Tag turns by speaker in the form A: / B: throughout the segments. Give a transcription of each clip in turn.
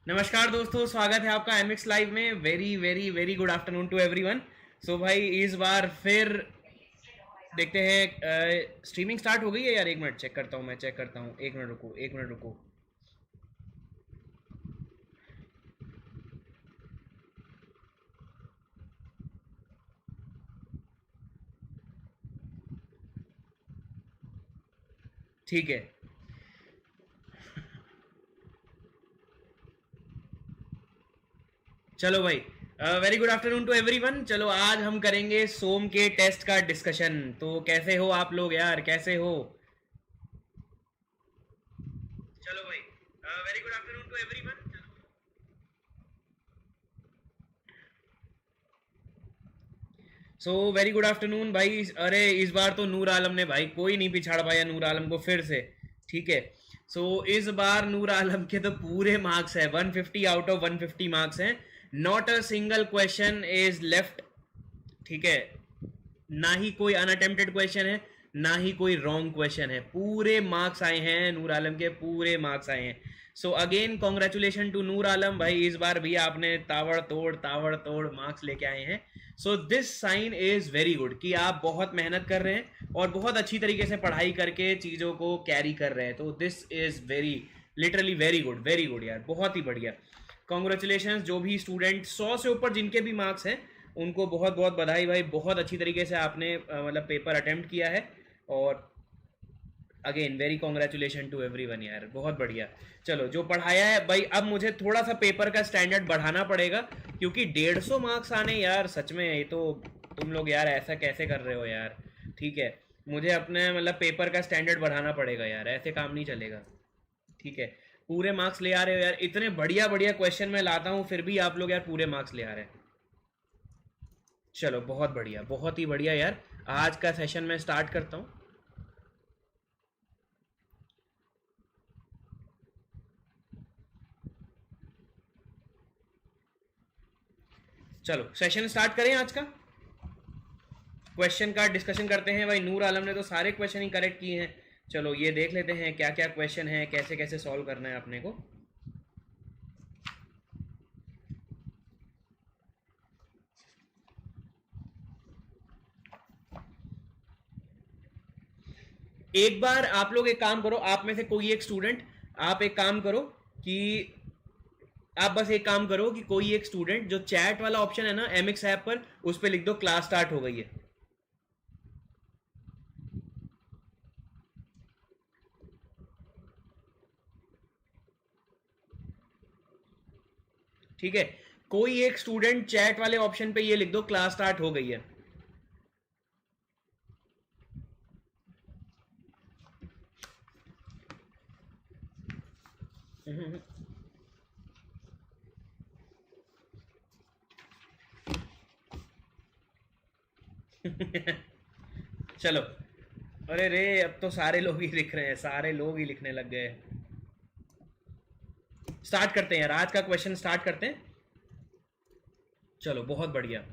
A: नमस्कार दोस्तों, स्वागत है आपका एमएक्स लाइव में। Very very very good afternoon to everyone. So भाई इस बार फिर देखते हैं। स्ट्रीमिंग स्टार्ट हो गई है यार। एक मिनट चेक करता हूँ, मैं चेक करता हूँ। एक मिनट रुको, एक मिनट रुको। ठीक है, चलो भाई। Very good afternoon to everyone. चलो आज हम करेंगे सोम के टेस्ट का डिस्कशन। तो कैसे हो आप लोग यार, कैसे हो? चलो भाई, very good afternoon to everyone. So very good afternoon भाई। अरे इस बार तो नूर आलम ने भाई कोई नहीं पिछाड़ पाया नूर आलम को फिर से। ठीक है। सो इस बार नूर आलम के तो पूरे मार्क्स है, 150 आउट ऑफ 150 मार्क्स हैं। Not a single question is left. ठीक है। ना ही कोई अनअटेम्प्टेड क्वेश्चन है, ना ही कोई रॉन्ग क्वेश्चन है। पूरे मार्क्स आए हैं नूर आलम के, पूरे मार्क्स आए हैं। So again congratulation to Noor Alam भाई। इस बार भी आपने ताबड़ तोड़ मार्क्स लेके आए हैं। So this sign is very good कि आप बहुत मेहनत कर रहे हैं और बहुत अच्छी तरीके से पढ़ाई करके चीज़ों को कैरी कर रहे हैं। तो this is very literally very good यार, बहुत ही बढ़िया। कॉन्ग्रेचुलेशन जो भी स्टूडेंट 100 से ऊपर जिनके भी मार्क्स हैं, उनको बहुत बहुत बधाई भाई। बहुत अच्छी तरीके से आपने मतलब पेपर अटेम्प्ट किया है। और again very congratulation to everyone यार, बहुत बढ़िया। चलो जो पढ़ाया है भाई, अब मुझे थोड़ा सा पेपर का स्टैंडर्ड बढ़ाना पड़ेगा, क्योंकि 150 मार्क्स आने यार, सच में ये तो तुम लोग यार ऐसा कैसे कर रहे हो यार। ठीक है। मुझे अपने मतलब पेपर का स्टैंडर्ड बढ़ाना पड़ेगा यार, ऐसे काम नहीं चलेगा। ठीक है। पूरे मार्क्स ले आ रहे हो यार, इतने बढ़िया बढ़िया क्वेश्चन मैं लाता हूँ फिर भी आप लोग यार पूरे मार्क्स ले आ रहे हैं। चलो बहुत बढ़िया, बहुत ही बढ़िया यार। आज का सेशन मैं स्टार्ट करता हूँ। चलो सेशन स्टार्ट करें आज का। क्वेश्चन का डिस्कशन करते हैं भाई। नूर आलम ने तो सारे क्वेश्चन ही करेक्ट किए हैं। चलो ये देख लेते हैं क्या क्या क्वेश्चन है, कैसे कैसे सॉल्व करना है अपने को। एक बार आप लोग एक काम करो, आप में से कोई एक स्टूडेंट, आप एक काम करो कि आप बस एक काम करो कि कोई एक स्टूडेंट जो चैट वाला ऑप्शन है ना एमएक्स ऐप पर, उस पर लिख दो क्लास स्टार्ट हो गई है। ठीक है। कोई एक स्टूडेंट चैट वाले ऑप्शन पे ये लिख दो क्लास स्टार्ट हो गई है। चलो। अरे रे, अब तो सारे लोग ही लिख रहे हैं, सारे लोग ही लिखने लग गए। स्टार्ट करते हैं यार, आज का क्वेश्चन स्टार्ट करते हैं। चलो बहुत बढ़िया।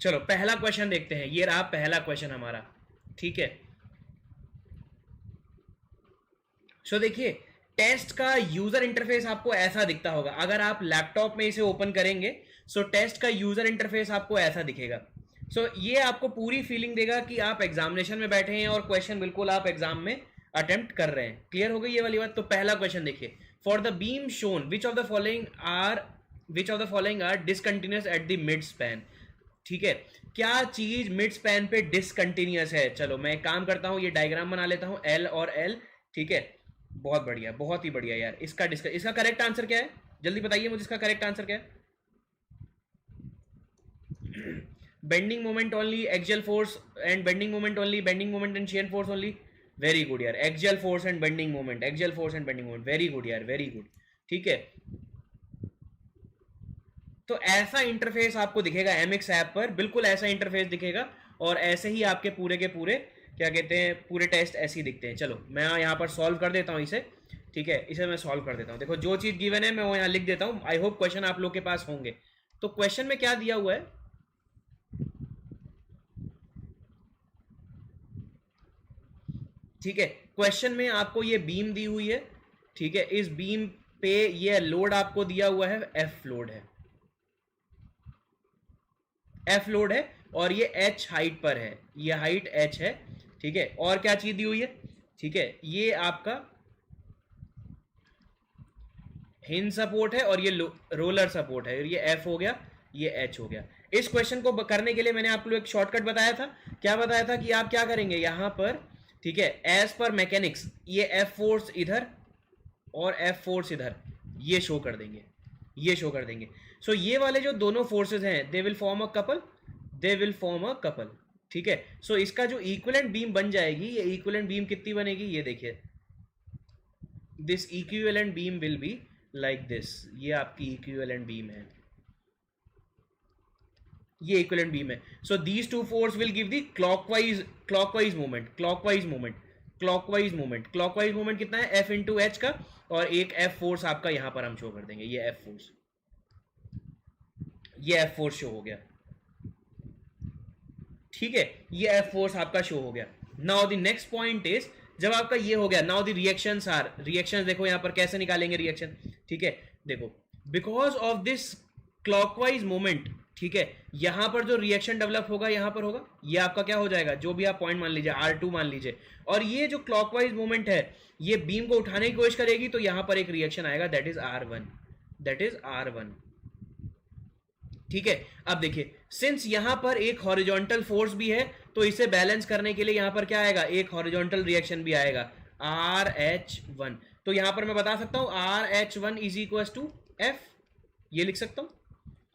A: चलो पहला क्वेश्चन देखते हैं। ये रहा पहला क्वेश्चन हमारा। ठीक है। सो देखिए, टेस्ट का यूजर इंटरफेस आपको ऐसा दिखता होगा अगर आप लैपटॉप में इसे ओपन करेंगे। सो टेस्ट का यूजर इंटरफेस आपको ऐसा दिखेगा। सो ये आपको पूरी फीलिंग देगा कि आप एग्जामिनेशन में बैठे हैं और क्वेश्चन बिल्कुल आप एग्जाम में अटेम्प्ट कर रहे हैं। क्लियर हो गई ये वाली बात? तो पहला क्वेश्चन देखिए। For the beam shown which of the following are discontinuous at the mid span. ठीक है। क्या चीज मिड स्पैन पे डिसकंटिन्यूस है? चलो मैं एक काम करता हूं, ये डायग्राम बना लेता हूं, एल और एल। ठीक है। बहुत बढ़िया, बहुत ही बढ़िया यार। इसका करेक्ट आंसर क्या है? जल्दी बताइए मुझे, इसका करेक्ट आंसर क्या है? Bending moment only, axial force and bending moment only, bending moment and shear force only. Very good यार, axial force and bending moment, axial force and bending moment. Very good यार, very good. ठीक है। तो ऐसा interface आपको दिखेगा MX app पर, बिल्कुल ऐसा इंटरफेस दिखेगा, और ऐसे ही आपके पूरे के पूरे क्या कहते हैं पूरे टेस्ट ऐसे ही दिखते हैं। चलो मैं यहाँ पर सॉल्व कर देता हूँ इसे, ठीक है, इसे मैं सॉल्व कर देता हूँ। देखो जो चीज गिवन है मैं वो यहाँ लिख देता हूँ, आई होप क्वेश्चन आप लोग के पास होंगे। तो क्वेश्चन में क्या दिया हुआ है, ठीक है, क्वेश्चन में आपको ये बीम दी हुई है, ठीक है, इस बीम पे ये लोड आपको दिया हुआ है, एफ लोड है, एफ लोड है, और ये एच हाइट पर है, ये हाइट एच है, ठीक है, और क्या चीज दी हुई है, ठीक है, ये आपका हिंज सपोर्ट है, और ये रोलर सपोर्ट है, और ये एफ हो गया, ये एच हो गया। इस क्वेश्चन को करने के लिए मैंने आपको एक शॉर्टकट बताया था, क्या बताया था कि आप क्या करेंगे यहां पर, ठीक है, एज पर मैकेनिक्स ये एफ फोर्स इधर और एफ फोर्स इधर, ये शो कर देंगे, ये शो कर देंगे। सो ये वाले जो दोनों फोर्सेस हैं they will form a couple, they will form a couple, ठीक है। सो इसका जो इक्विवेलेंट बीम बन जाएगी, ये इक्विवेलेंट बीम कितनी बनेगी, ये देखिए, this equivalent beam will be like this, ये आपकी इक्विवेलेंट बीम है, ये इक्विवेलेंट बीम है। So these two force will give the clockwise movement, clockwise movement, clockwise movement, clockwise movement कितना है, एफ इंटू एच का, और एक एफ फोर्स आपका यहां पर हम शो कर देंगे, ये एफ फोर्स, ये एफ फोर्स शो हो गया, ठीक है, ये एफ फोर्स आपका शो हो गया। Now the next point is, जब आपका ये हो गया, now the reactions are, reactions देखो यहां पर कैसे निकालेंगे रिएक्शन, ठीक है, देखो because of this clockwise moment, ठीक है, यहां पर जो रिएक्शन डेवलप होगा यहां पर होगा, ये आपका क्या हो जाएगा, जो भी आप पॉइंट मान लीजिए R2 मान लीजिए, और ये जो क्लॉकवाइज मोमेंट है ये बीम को उठाने की कोशिश करेगी, तो यहां पर एक रिएक्शन आएगा, that is R1, that is R1, ठीक है। अब देखिए सिंस यहां पर एक हॉरिजॉन्टल फोर्स भी है, तो इसे बैलेंस करने के लिए यहां पर क्या आएगा, एक हॉरिजॉन्टल रिएक्शन भी आएगा, RH1। तो यहां पर मैं बता सकता हूं RH1 is equal to F, ये लिख सकता हूं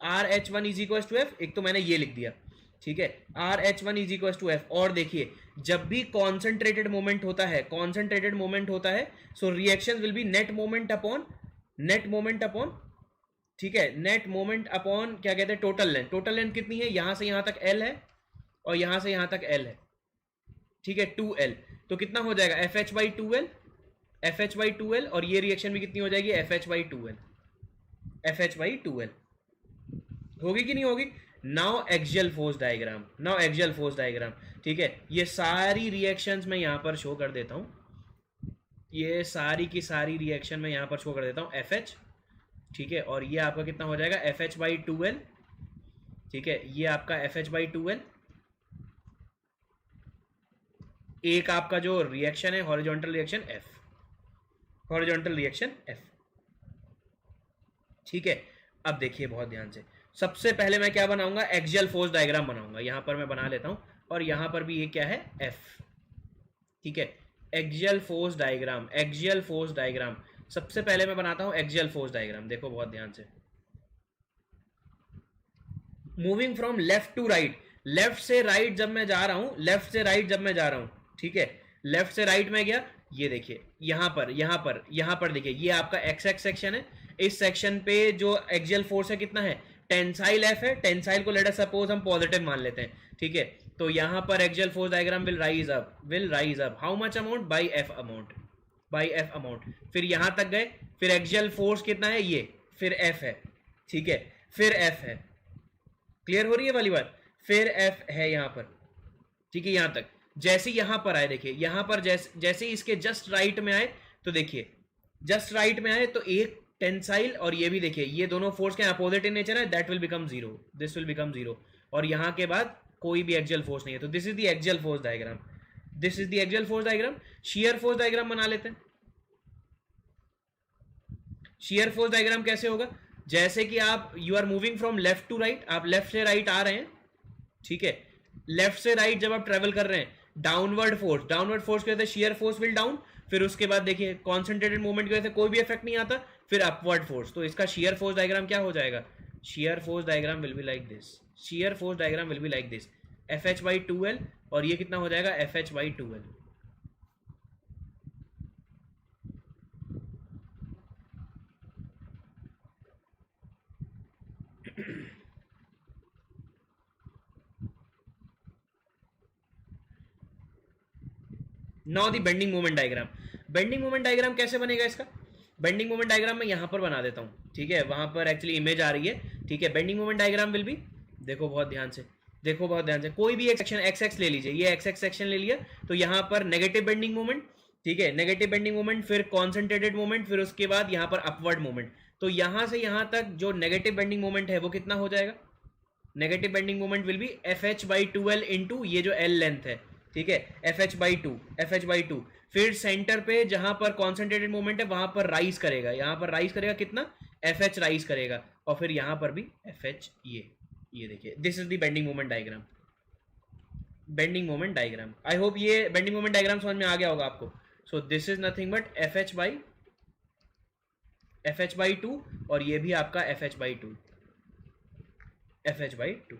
A: RH1 is equal to F, एक तो मैंने ये लिख दिया, ठीक है, RH1 is equal to F. और देखिए जब भी कॉन्सेंट्रेटेड मोमेंट होता है, कॉन्सेंट्रेटेड मोमेंट होता है, so reaction will be net moment upon, net moment upon, ठीक है, नेट मोमेंट अपॉन क्या कहते हैं टोटल लेंथ, टोटल लेंथ कितनी है, यहां से यहां तक एल है, और यहां से यहां तक एल है, ठीक है, 2L, तो कितना हो जाएगा F H by two L, F H by two L, और ये रिएक्शन भी कितनी हो जाएगी, F H by two L, F H by two L, होगी कि नहीं होगी। Now axial force diagram, now axial force diagram, ठीक है, ये सारी रिएक्शंस मैं यहां पर शो कर देता हूं, ये सारी की सारी रिएक्शन मैं यहां पर शो कर देता हूं, एफ एच, ठीक है, और ये आपका कितना हो जाएगा F H by two L, ठीक है, ये आपका F H by two L, एक आपका जो रिएक्शन है horizontal reaction F, horizontal reaction F, ठीक है। अब देखिए बहुत ध्यान से, सबसे पहले मैं क्या बनाऊंगा, एक्सियल फोर्स डायग्राम बनाऊंगा, यहां पर मैं बना लेता हूं, और यहां पर भी ये क्या है एफ, ठीक है, axial force diagram, axial force diagram, सबसे पहले मैं बनाता हूं एक्सियल फोर्स डायग्राम, देखो बहुत ध्यान से, moving from left to right, left से राइट जब मैं जा रहा हूं, लेफ्ट से राइट जब मैं जा रहा हूं, ठीक है, लेफ्ट से राइट में गया, ये देखिए यहां पर देखिए, ये आपका एक्स एक्स सेक्शन है, इस सेक्शन पे जो एक्सियल फोर्स है कितना है, टेंसाइल एफ है, टेंसाइल को लेट अस सपोज हम पॉजिटिव मान लेते हैं, ठीक है, तो यहां पर axial force diagram will rise up how much amount, by F amount, by F amount, फिर यहां तक गए, फिर एक्सियल फोर्स कितना है ये, फिर एफ है, ठीक है, फिर एफ है, क्लियर हो रही है वाली बात, फिर एफ है यहां पर, ठीक है, यहां तक, जैसे यहां पर आए, देखिए यहां पर जैसे इसके जस्ट राइट में आए, तो देखिए जस्ट राइट में आए तो एक टेंसाइल, और ये भी देखिए ये दोनों फोर्स के अपोजिट इन नेचर है, that will become zero, this will become zero, और यहां के बाद कोई भी एक्सियल फोर्स नहीं है, तो this is the axial force diagram, this is the axial force diagram. Shear force diagram बना लेते हैं, शियर फोर्स डायग्राम कैसे होगा, जैसे कि आप you are moving from left to right, आप लेफ्ट से राइट आ रहे हैं, ठीक है, लेफ्ट से राइट जब आप ट्रेवल कर रहे हैं, डाउनवर्ड फोर्स की वजह से शियर फोर्स विल डाउन, फिर उसके बाद देखिए कॉन्सेंट्रेटेड मूवमेंट की वजह से कोई भी इफेक्ट नहीं आता, फिर अपवर्ड फोर्स, तो इसका शियर फोर्स डायग्राम क्या हो जाएगा, shear force diagram will be like this, shear force diagram will be like this, F H by two L, और ये कितना हो जाएगा F H by two L, now the bending moment diagram. Bending moment diagram कैसे बनेगा इसका? Bending moment diagram मैं यहां पर बना देता हूं, ठीक है, वहां पर एक्चुअली इमेज आ रही है, ठीक है। Bending moment diagram will be, देखो बहुत ध्यान से, देखो बहुत ध्यान से, कोई भी एक सेक्शन एक्स एक्स ले लीजिए, ये एक्स एक्स सेक्शन ले लिया, तो यहां पर नेगेटिव बेंडिंग मोमेंट, ठीक है, नेगेटिव बेंडिंग मोमेंट, फिर कॉन्सेंट्रेटेड मोमेंट, फिर उसके बाद यहां पर अपवर्ड मोमेंट। तो यहां से यहां तक जो नेगेटिव बेंडिंग मोमेंट है वो कितना हो जाएगा? Negative bending moment will be F H by two L into ये जो एल लेंथ है, ठीक है, F H by two, F H by two. फिर सेंटर पे जहां पर कॉन्सेंट्रेटेड मोमेंट है वहां पर राइज करेगा, यहां पर राइज करेगा कितना? एफ एच राइज करेगा, और फिर यहां पर भी एफ एच, ये देखिए, this is the bending moment diagram. Bending moment diagram, I hope ये बेंडिंग मोमेंट डायग्राम समझ में आ गया होगा आपको। सो this is nothing but F H by two, और ये भी आपका F H by two, F H by two.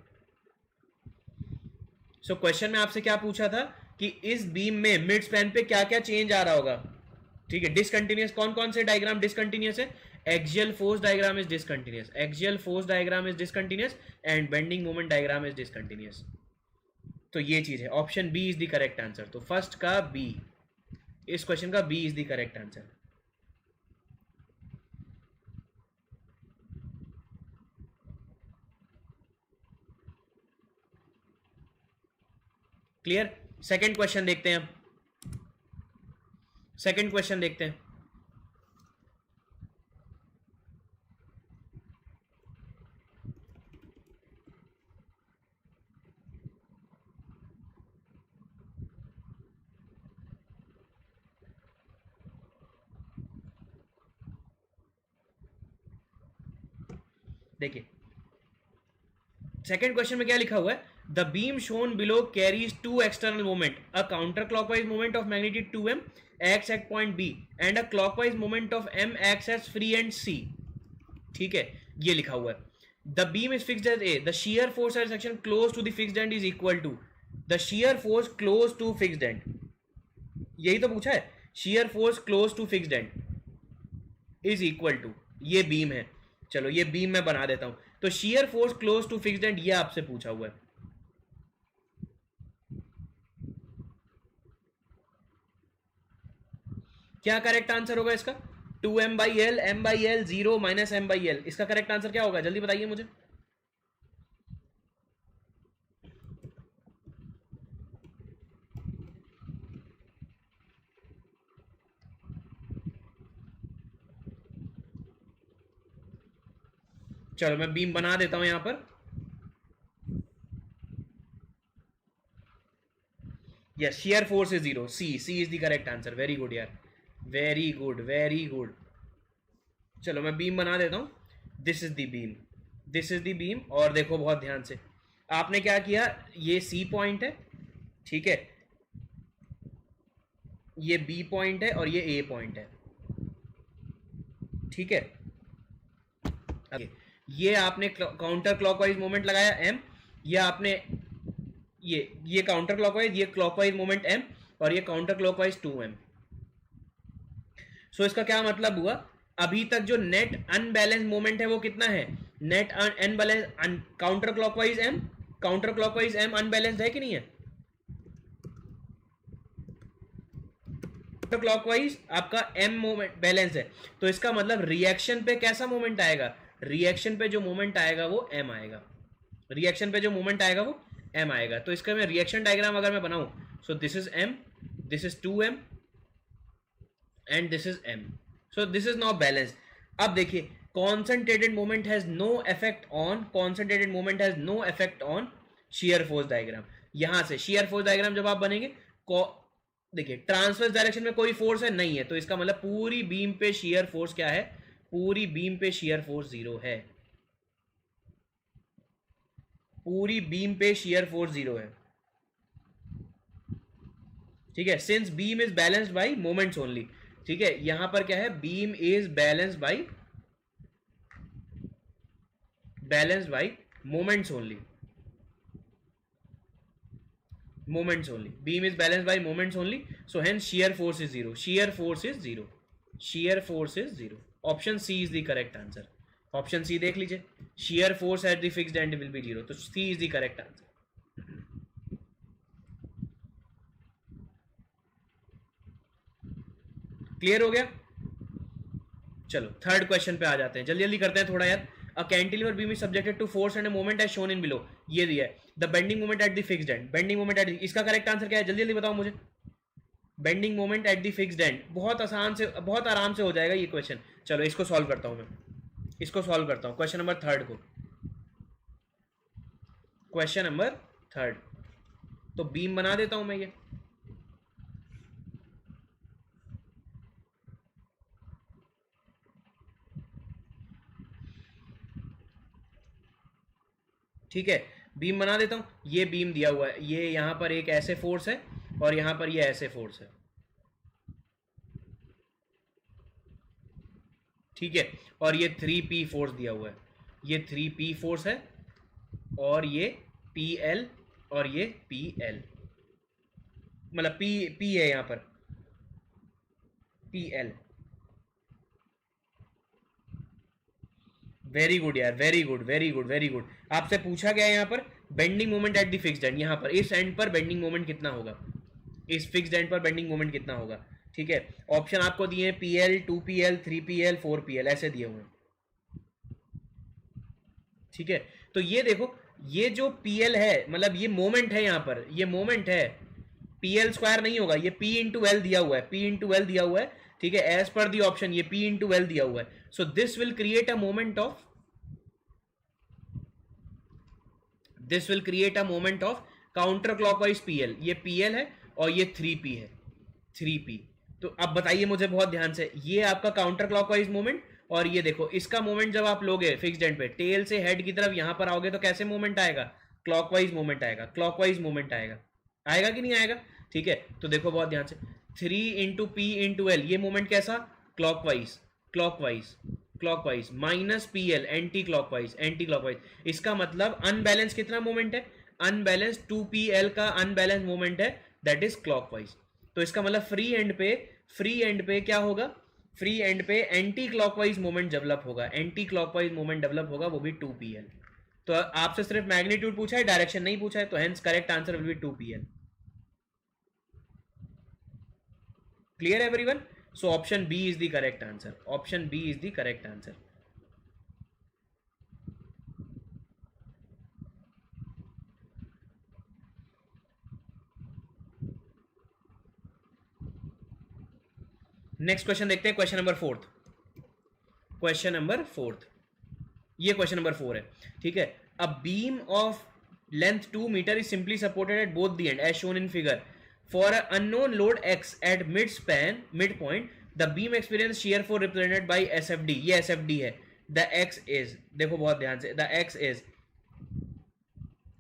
A: So question में आपसे क्या पूछा था कि इस बीम में मिड स्पैन पे क्या क्या चेंज आ रहा होगा, ठीक है। डिसकंटिन्यूअस, कौन कौन से डायग्राम डिसकंटिन्यूअस है? Axial force diagram is discontinuous, axial force diagram is discontinuous, and bending moment diagram is discontinuous. तो ये चीज है, option B is the correct answer. तो फर्स्ट का बी, इस क्वेश्चन का B is the correct answer. Clear? Second question देखते हैं, सेकंड क्वेश्चन देखते हैं। देखिए सेकंड क्वेश्चन में क्या लिखा हुआ है? The beam shown below carries two external moment, a counter clockwise moment of magnitude 2m X at point B and a clockwise moment of m X at free end c, ठीक है, ये लिखा हुआ है। The beam is fixed at A, the shear force at section close to the fixed end is equal to, the shear force close to fixed end, यही तो पूछा है, shear force close to fixed end is equal to, ये beam है, चलो ये beam मैं बना देता हूं। तो shear force close to fixed end ये आपसे पूछा हुआ है, क्या करेक्ट आंसर होगा इसका? 2m by L, m by L, 0 minus m by L, इसका करेक्ट आंसर क्या होगा? जल्दी बताइए मुझे। चलो मैं बीम बना देता हूं यहां पर। Yes, shear force is 0, C is the correct answer. Very good यार, वेरी गुड, वेरी गुड। चलो मैं बीम बना देता हूं। This is the beam, this is the beam, और देखो बहुत ध्यान से, आपने क्या किया, ये सी पॉइंट है, ठीक है, ये बी पॉइंट है, और ये ए पॉइंट है, ठीक है। ये आपने काउंटर क्लॉकवाइज मोमेंट लगाया m, ये आपने ये काउंटर क्लॉकवाइज, ये क्लॉकवाइज मोमेंट m, और ये काउंटर क्लॉकवाइज 2m। सो इसका क्या मतलब हुआ? अभी तक जो नेट अनबैलेंस मोमेंट है वो कितना है? Net unbalance, counter clockwise m, counter clockwise m unbalanced है कि नहीं है? काउंटर क्लॉकवाइज आपका m मोमेंट बैलेंस है, तो इसका मतलब रिएक्शन पे कैसा मोमेंट आएगा? रिएक्शन पे जो मोमेंट आएगा वो m आएगा, रिएक्शन पे जो मोमेंट आएगा वो m आएगा। तो इसका मैं रिएक्शन डायग्राम अगर मैं बनाऊं, so this is m, this is 2m and this is m, so this is not balance. अब देखिए, concentrated moment has no effect on, concentrated moment has no effect on shear force diagram. यहां से shear force diagram जब आप बनेंगे, देखिए transverse direction में कोई फोर्स है नहीं है, तो इसका मतलब पूरी बीम पे शियर फोर्स क्या है? पूरी बीम पे शियर फोर्स 0 है, पूरी बीम पे शियर फोर्स 0 है, ठीक है। Since beam is balanced bye moments only, ठीक है, यहां पर क्या है? Beam is balanced bye moments only, moments only, beam is balanced by moments only, so hence shear force is 0, shear force is 0, shear force is 0, option C is the correct answer। option C देख लीजिए, shear force at the fixed end will be 0, तो C is the correct answer। Clear हो गया? चलो third question पे आ जाते हैं, जल्दी जल्दी करते हैं थोड़ा यार। A cantilever beam is subjected to force and moment as shown in below, ये दिया है। The bending moment at the fixed end, bending moment at, इसका करेक्ट आंसर क्या है? जल्दी जल्दी बताओ मुझे। Bending moment at the fixed end, बहुत आसान से, बहुत आराम से हो जाएगा ये क्वेश्चन। चलो इसको सॉल्व करता हूं मैं, इसको सॉल्व करता हूं, क्वेश्चन नंबर थर्ड को, क्वेश्चन नंबर थर्ड। तो बीम बना देता हूं मैं ये, ठीक है, बीम बना देता हूं। ये बीम दिया हुआ है, ये यहां पर एक ऐसे फोर्स है और यहां पर ये ऐसे फोर्स है, ठीक है, और ये 3P फोर्स दिया हुआ है, ये 3P फोर्स है, और ये PL और ये PL, मतलब P है यहां पर PL। वेरी गुड यार, very good very good very good. आपसे पूछा गया है यहाँ पर bending moment at the fixed and, यहाँ पर इस एंड पर बेंडिंग मोमेंट कितना होगा, इस फिक्स्ड एंड पर बेंडिंग मोमेंट कितना होगा, ठीक है। ऑप्शन आपको दिए हैं PL, 2PL, 3PL, 4PL, ऐसे दिए हुए हैं, ठीक है। तो ये देखो, ये जो PL है, मतलब ये मोमेंट है यहाँ पर, ये मोमेंट है, PL स्क्वायर नहीं होगा, ये P इंटू एल दिया हुआ है, P इंटू एल दिया हुआ है, ठीक है, एज पर दी ऑप्शन ये P इंटू एल दिया हुआ है। So this will create a moment of, this will create a moment of counter clockwise PL, ये PL है और ये 3P है, 3P। तो अब बताइए मुझे बहुत ध्यान से, ये आपका काउंटर क्लॉकवाइज मोमेंट, और ये देखो इसका मोमेंट जब आप लोगे फिक्स्ड एंड पे, टेल से हेड की तरफ यहां पर आओगे तो कैसे मोमेंट आएगा? क्लॉकवाइज मोमेंट आएगा, क्लॉकवाइज मोमेंट आएगा, आएगा कि नहीं आएगा? ठीक है, तो देखो बहुत ध्यान से, 3 इंटू पी इंटू एल, ये मोमेंट कैसा? Clockwise, clockwise, clockwise, minus PL anti clockwise, anti clockwise. इसका मतलब अनबैलेंस कितना मोमेंट है? अनबैलेंस 2PL का अनबैलेंस मोमेंट है, दैट इज क्लॉकवाइज। तो इसका मतलब फ्री एंड पे, फ्री एंड पे क्या होगा? फ्री एंड पे एंटी क्लॉकवाइज मोमेंट डेवलप होगा, एंटी क्लॉकवाइज मोमेंट डेवलप होगा, वो भी 2PL। तो आपसे सिर्फ मैग्नीट्यूड पूछा है, डायरेक्शन नहीं पूछा है, तो hence correct answer will be 2PL। Clear everyone? So option B is the correct answer, option B is the correct answer. Next question देखते हैं, question number fourth, question number fourth, ये question number 4 है, ठीक है। A beam of length 2 meter is simply supported at both the end as shown in figure for a unknown load x at mid span, mid point, the beam experience shear force represented by SFD, ये SFD है, the x is, देखो बहुत ध्यान से, the x is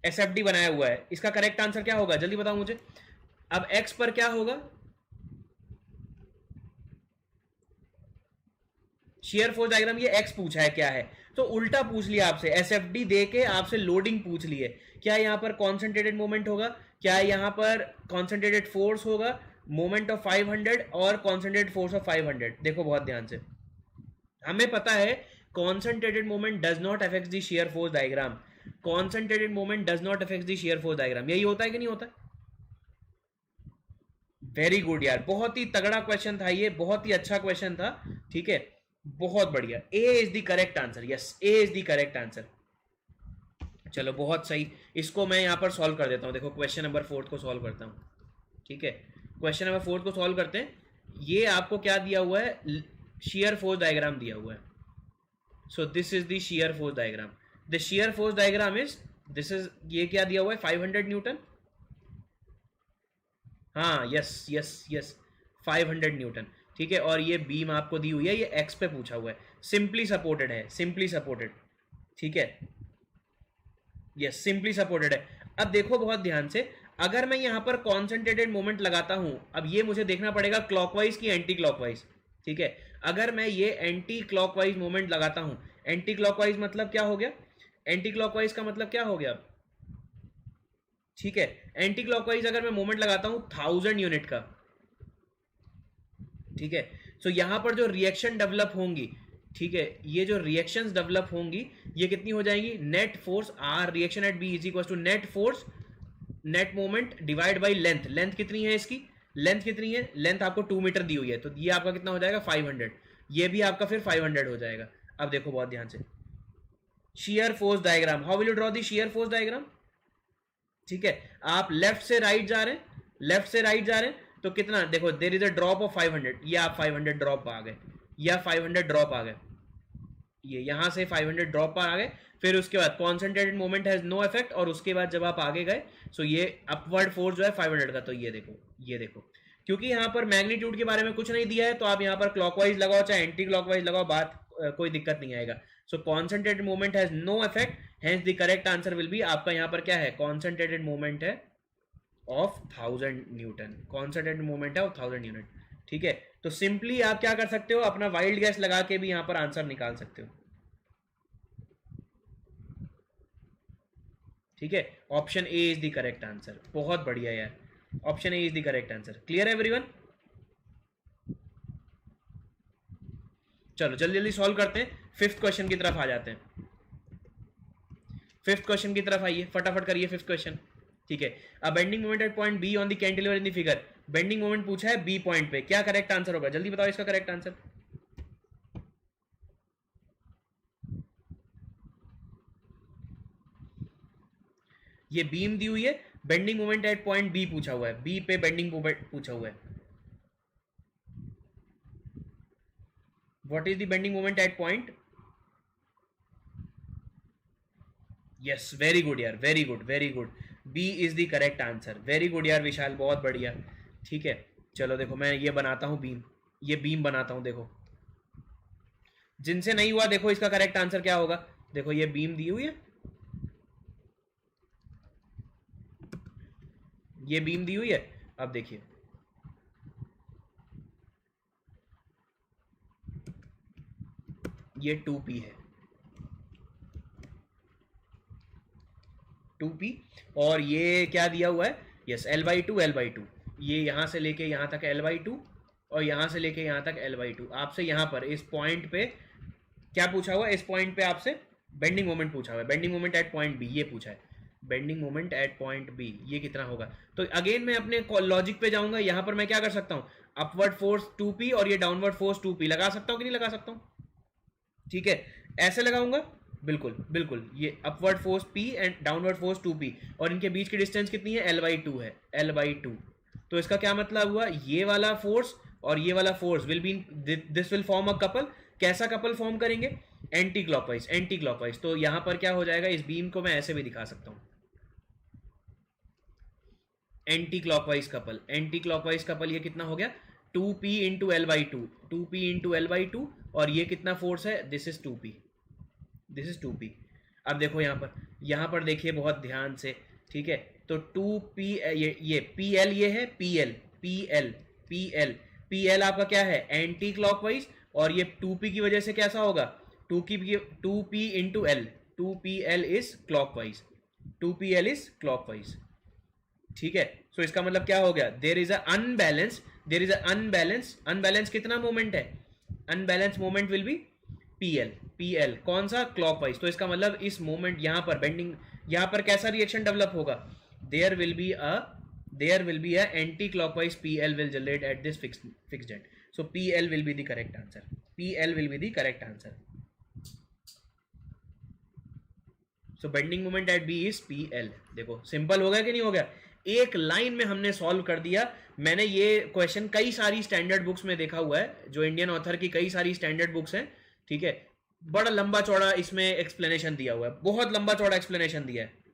A: SFD बनाया हुआ है, इसका करेक्ट आंसर क्या होगा? जल्दी बताओ मुझे। अब x पर क्या होगा? शेयर फोर्स डायग्राम, ये x पूछा है क्या है, तो उल्टा पूछ लिया आपसे, SFD दे के आपसे लोडिंग पूछ लिए। क्या यहाँ पर कॉन्सेंट्रेटेड मोमेंट होगा? क्या यहाँ पर कॉन्सेंट्रेटेड फोर्स होगा? मोमेंट ऑफ 500 और कॉन्सेंट्रेटेड फोर्स ऑफ 500। देखो बहुत ध्यान से, हमें पता है concentrated moment does not affect the shear force diagram, concentrated moment does not affect the shear force diagram, यही होता है कि नहीं होता? वेरी गुड यार, बहुत ही तगड़ा क्वेश्चन था ये, बहुत ही अच्छा क्वेश्चन था, ठीक है, बहुत बढ़िया। A is the correct answer, yes, A is the correct answer. चलो बहुत सही, इसको मैं यहां पर सॉल्व कर देता हूं, देखो क्वेश्चन नंबर 4 को सॉल्व करता हूं, ठीक है। क्वेश्चन नंबर 4 को सॉल्व करते हैं। ये आपको क्या दिया हुआ है? शेयर फोर्स डायग्राम दिया हुआ है। सो this is the shear force diagram, the shear force diagram is this is, ये क्या दिया हुआ है? 500 न्यूटन, हाँ यस यस यस, 500 न्यूटन, ठीक है। और ये बीम आपको दी हुई है, ये एक्स पे पूछा हुआ है, सिंपली सपोर्टेड है, सिंपली सपोर्टेड, ठीक है, यस सिंपली सपोर्टेड है। अब देखो बहुत ध्यान से, अगर मैं यहां पर कॉन्सेंट्रेटेड मोमेंट लगाता हूं, अब ये मुझे देखना पड़ेगा क्लॉकवाइज की एंटी क्लॉकवाइज, ठीक है। अगर मैं ये एंटी क्लॉकवाइज मोमेंट लगाता हूं, एंटी क्लॉकवाइज मतलब क्या हो गया? एंटी क्लॉकवाइज का मतलब क्या हो गया? ठीक है, एंटी क्लॉकवाइज अगर मैं मोमेंट लगाता हूं 1000 यूनिट का, ठीक है, सो यहां पर जो रिएक्शन डेवलप होंगी, ठीक है, ये जो रिएक्शंस डेवलप होंगी ये कितनी हो जाएंगी? Net force R reaction at B is equal to net force, net moment divide by length, length कितनी है इसकी? लेंथ कितनी है, लेंथ आपको 2 मीटर दी हुई है, तो ये आपका कितना हो जाएगा 500, ये भी आपका फिर 500 हो जाएगा। अब देखो बहुत ध्यान से, shear force diagram, how will you draw the shear force diagram? ठीक है, आप लेफ्ट से राइट जा रहे हैं, लेफ्ट से राइट जा रहे हैं, तो कितना देखो, देर इज अ ड्रॉप ऑफ 500, ये आप 500 ड्रॉप आ गए, या 500 ड्रॉप आ गए, ये यहां से 500 ड्रॉप पर आ गए। फिर उसके बाद concentrated moment has no effect, और उसके बाद जब आप आगे गए, सो ये अपवर्ड फोर्स जो है 500 का, तो ये देखो, ये देखो, क्योंकि यहाँ पर मैग्नीट्यूड के बारे में कुछ नहीं दिया है, तो आप यहाँ पर क्लॉकवाइज लगाओ चाहे एंटी क्लॉकवाइज लगाओ, बात कोई दिक्कत नहीं आएगा। So concentrated moment has no effect, hence the correct answer will be, आपका यहाँ पर क्या है, कॉन्सेंट्रेटेड मोमेंट है ऑफ 1000 न्यूटन, कॉन्सेंट्रेटेड मोमेंट है ऑफ 1000 न्यूटन। ठीक है, तो सिंपली आप क्या कर सकते हो, अपना वाइल्ड गैस लगा के भी यहाँ पर आंसर निकाल सकते हो। ठीक है, option A is the correct answer, बहुत बढ़िया यार, option A is the correct answer. Clear है एवरीवन? चलो जल्दी जल्दी सॉल्व करते हैं, फिफ्थ क्वेश्चन की तरफ आ जाते हैं। फिफ्थ क्वेश्चन की तरफ आइए, फटाफट करिए फिफ्थ क्वेश्चन। ठीक है, a bending moment at point B on the cantilever in the figure, bending moment पूछा है बी पॉइंट पे, क्या करेक्ट आंसर होगा, जल्दी बताओ इसका करेक्ट आंसर। ये बीम दी हुई है, bending moment at point B पूछा हुआ है, बी पे बेंडिंग मोमेंट पूछा हुआ है। What is the bending moment at point? Yes, very good यार, very good, very good, B is the correct answer, very good यार विशाल, बहुत बढ़िया। ठीक है, चलो देखो मैं ये बनाता हूं बीम, ये बीम बनाता हूं, देखो जिनसे नहीं हुआ देखो इसका करेक्ट आंसर क्या होगा। देखो ये बीम दी हुई है, ये बीम दी हुई है, अब देखिए ये 2p है, 2p, और ये क्या दिया हुआ है, यस L/2, L/2, ये यहां से लेके यहां तक L/2, और यहां से लेके यहां तक L/2। आपसे यहां पर इस पॉइंट पे क्या पूछा हुआ है, इस पॉइंट पे आपसे बेंडिंग मोमेंट पूछा हुआ है, bending moment at point B ये पूछा है, bending moment at point B ये कितना होगा। तो अगेन मैं अपने लॉजिक पे जाऊंगा, यहां पर मैं क्या कर सकता हूं, अपवर्ड फोर्स 2p और ये डाउनवर्ड फोर्स 2p लगा सकता हूं कि नहीं लगा सकता हूं। ठीक है, ऐसे लगाऊंगा, बिल्कुल बिल्कुल, ये upward force p and downward force 2p, और इनके बीच की डिस्टेंस कितनी है, L/2 है, L/2। तो इसका क्या मतलब हुआ, ये वाला फोर्स और ये वाला force will be, this will form a couple. कैसा कपल फॉर्म करेंगे, एंटी क्लॉकवाइज, एंटी क्लॉकवाइज। तो यहां पर क्या हो जाएगा, इस बीम को मैं ऐसे भी दिखा सकता हूं, anti clockwise couple, anti clockwise couple, ये कितना हो गया 2p into L/2, 2p into L/2, और ये कितना फोर्स है, this is 2p, this is 2p। अब देखो यहाँ पर देखिए बहुत ध्यान से, ठीक है, तो 2p, ये pl, ये है pl, pl, pl, pl आपका क्या है, एंटी क्लॉकवाइज, और ये 2p की वजह से कैसा होगा, 2p into L, 2pl is clockwise, 2pl is clockwise. ठीक है, सो इसका मतलब क्या हो गया, there is unbalance, there is unbalance, unbalance कितना मोमेंट है, unbalance moment will be PL, PL कौन सा, क्लॉकवाइज। तो इसका मतलब इस मोमेंट यहां पर बेंडिंग, यहां पर कैसा रिएक्शन डेवलप होगा, there will be a anti clockwise PL will generate at this fixed end. So PL will be the correct answer, PL will be the correct answer. So bending moment at B is PL. देखो simple हो गया कि नहीं हो गया, एक line में हमने सॉल्व कर दिया। मैंने ये क्वेश्चन कई सारी स्टैंडर्ड बुक्स में देखा हुआ है, जो इंडियन ऑथर की कई सारी स्टैंडर्ड बुक्स हैं, ठीक है, बड़ा लंबा चौड़ा इसमें एक्सप्लेनेशन दिया हुआ है, बहुत लंबा चौड़ा एक्सप्लेनेशन दिया है।